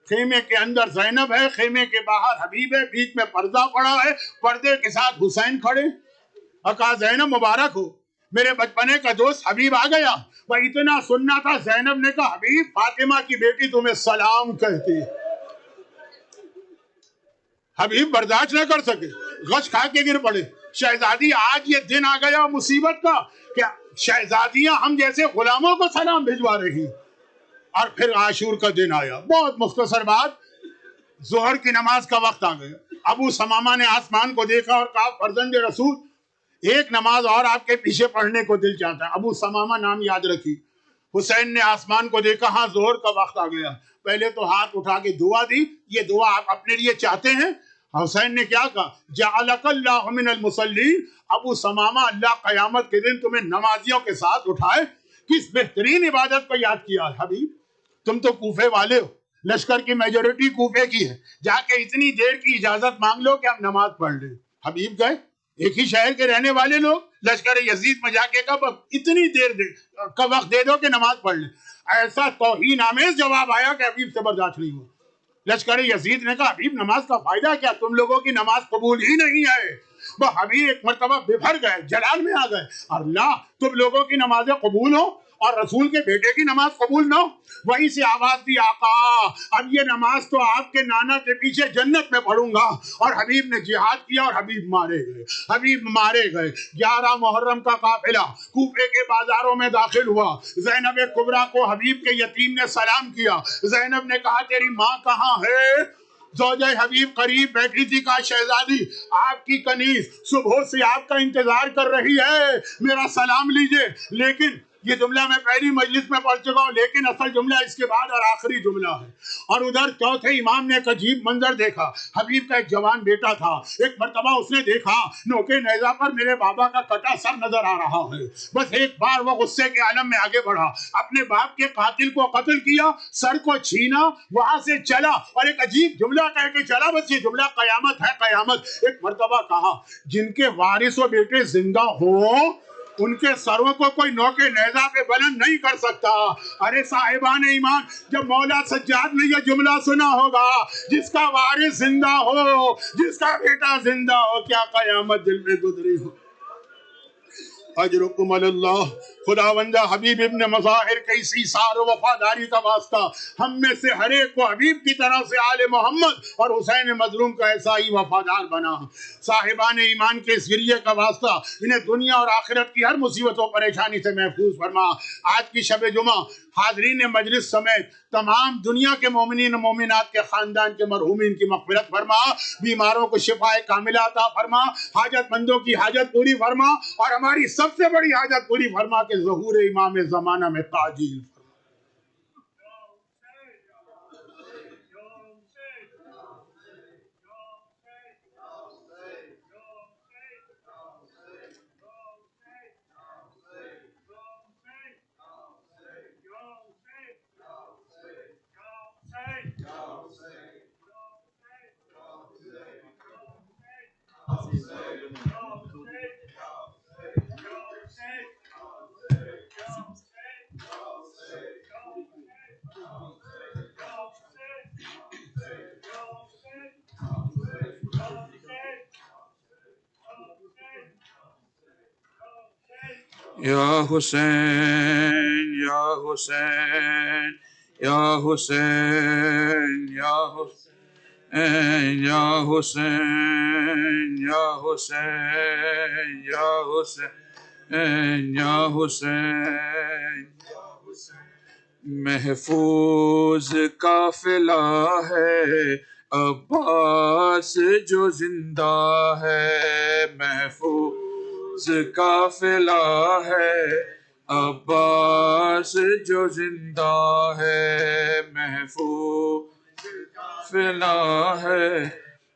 خیمے کے اندر زینب ہے, خیمے کے باہر حبیب ہے, بیچ میں پردہ پڑا ہے, پردے کے ساتھ حسین کھڑے. اور کہا زینب مبارک ہو, میرے بچپنے کا دوست حبیب آ گیا. وہ اتنا سننا تھا. زینب نے کہا حبیب فاطمہ کی بیٹی تمہیں سلام کہتی. حبیب برداشت نہ کر سکے, غش کھا کے گر پڑے. شہزادی آج یہ دن آ گیا مصیبت کا کہ شہزادیاں ہم جیسے غلاموں کو سلام بھجوا رہی. اور پھر عاشور کا دن آیا. بہت مختصر بات, ظہر کی نماز کا وقت آ گیا. ابو سمامہ نے آسمان کو دیکھا اور کہا فرزند رسول ایک نماز اور آپ کے پیچھے پڑھنے کو دل چاہتا ہے. ابو سمامہ نام یاد رکھی. حسین نے آسمان کو دیکھا, ہاں ظہر کا وقت آ گیا. پہلے تو ہاتھ اٹھا کے دعا دی, یہ دعا آپ اپنے لیے چاہتے ہیں, حسین نے کیا کہا؟ جعلک اللہ من المصلین، ابو ثمامہ اللہ قیامت کے دن تمہیں نمازیوں کے ساتھ اٹھائے۔ کس بہترین عبادت کو یاد کیا حبیب؟ تم تو کوفے والے ہو، لشکر کی میجورٹی کوفے کی ہے، جا کے اتنی دیر کی اجازت مانگ لو کہ ہم نماز پڑھ لیں۔ حبیب گئے، ایک ہی شہر کے رہنے والے لوگ لشکر یزید میں جا کے کہا اتنی دیر کا وقت دے دو کہ نماز پڑھ لیں۔ ایسا توہین آمیز جواب آیا کہ حبیب سے برداشت نہیں ہوا۔ لشکر یزید نے کہا حبیب نماز کا فائدہ کیا، تم لوگوں کی نماز قبول ہی نہیں ہے۔ وہ حبیب ایک مرتبہ ببھر گئے، جلال میں آ گئے، اللہ تم لوگوں کی نمازیں قبول ہو اور رسول کے بیٹے کی نماز قبول نہ ہو؟ وہیں سے آواز دی آقا اب یہ نماز تو آپ کے نانا کے پیچھے جنت میں پڑھوں گا۔ اور حبیب نے جہاد کیا اور حبیب مارے گئے، حبیب مارے گئے۔ 11 محرم کا قافلہ کوفے کے بازاروں میں داخل ہوا۔ زینب کبریٰ کو حبیب کے یتیم نے سلام کیا۔ زینب نے کہا تیری ماں کہاں ہے؟ زوجہ حبیب قریب بیٹھی تھی، کہا شہزادی آپ کی کنیز صبح سے آپ کا انتظار کر رہی ہے، میرا سلام لیجئے۔ لیکن یہ جملہ میں پہلی مجلس میں پڑھ چکا ہوں، لیکن اصل جملہ اس کے بعد اور آخری جملہ ہے۔ اور ادھر چوتھے امام نے ایک عجیب منظر دیکھا۔ حبیب کا ایک جوان بیٹا تھا، ایک مرتبہ اس نے دیکھا نوکے نیزہ پر میرے بابا کا کٹا سر نظر آ رہا ہے۔ بس ایک بار وہ غصے کے عالم میں آگے بڑھا، اپنے باپ کے قاتل کو قتل کیا، سر کو چھینا، وہاں سے چلا اور ایک عجیب جملہ کہہ کے چلا، بس یہ جملہ قیامت ہے قیامت۔ ایک مرتبہ کہا جن کے وارث و بیٹے زندہ ہوں ان کے سروں کو کوئی نوکے نیزہ پہ بلند نہیں کر سکتا۔ ارے صاحبان ایمان، جب مولا سجاد نے یہ جملہ سنا ہوگا جس کا وارث زندہ ہو، جس کا بیٹا زندہ ہو، کیا قیامت دل میں گزری ہو۔ اجرکم اللہ، خداوندہ حبیب ابن مظاہر کی اسی سار و وفاداری کا واسطہ ہم میں سے ہر ایک کو حبیب کی طرف سے آل محمد اور حسین مظلوم کا ایسا ہی وفادار بنا۔ صاحبان ایمان کے اس ذریعے کا واسطہ انہیں دنیا اور آخرت کی ہر مصیبت و پریشانی سے محفوظ فرما۔ آج کی شب جمعہ حاضرین مجلس سمیت تمام دنیا کے مومنین و مومنات کے خاندان کے مرحومین کی مغفرت فرما، بیماروں کو شفاء کاملہ عطا فرما، حاجت مندوں کی حاجت پوری فرما، اور ہماری سب سے بڑی حاجت پوری فرما کے ظہور امام زمانہ میں تعجیل فرما۔ یا حسین یا حسین یا حسین یا حسین یا حسین یا حسین یا حسین یا حسین، محفوظ قافلہ ہے عباس جو زندہ ہے، محفوظ قافلہ ہے عباس جو زندہ ہے، محفوظ قافلہ ہے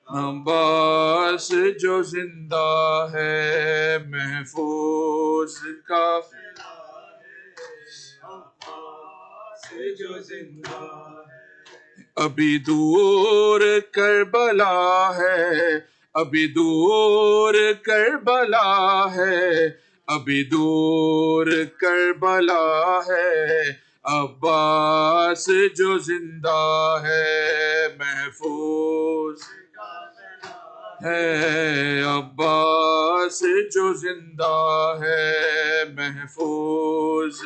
عباس جو زندہ ہے، محفوظ قافلہ جو زندہ ہے۔ ابھی دور کربلا ہے، ابھی دور کربلا ہے، ابھی دور کربلا ہے عباس جو زندہ ہے، محفوظ ہے عباس جو زندہ ہے، محفوظ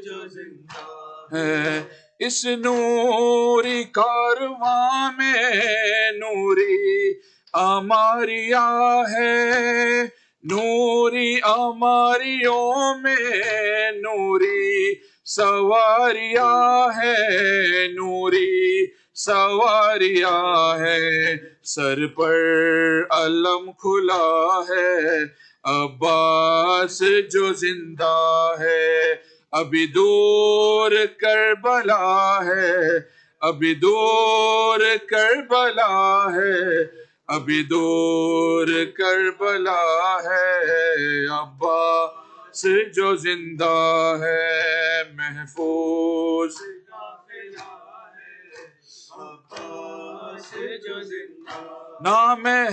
جو زندہ ہے۔ اس نوری کارواں میں نوری اماریا ہے، نوری اماریوں میں نوری سواریا ہے، نوری سواریا ہے، سر پر علم کھلا ہے عباس جو زندہ ہے، ابھی دور کربلا ہے ابھی دور کربلا ہے، ابھی دور کربلا ہے، عباس جو زندہ ہے محفوظ نام ہے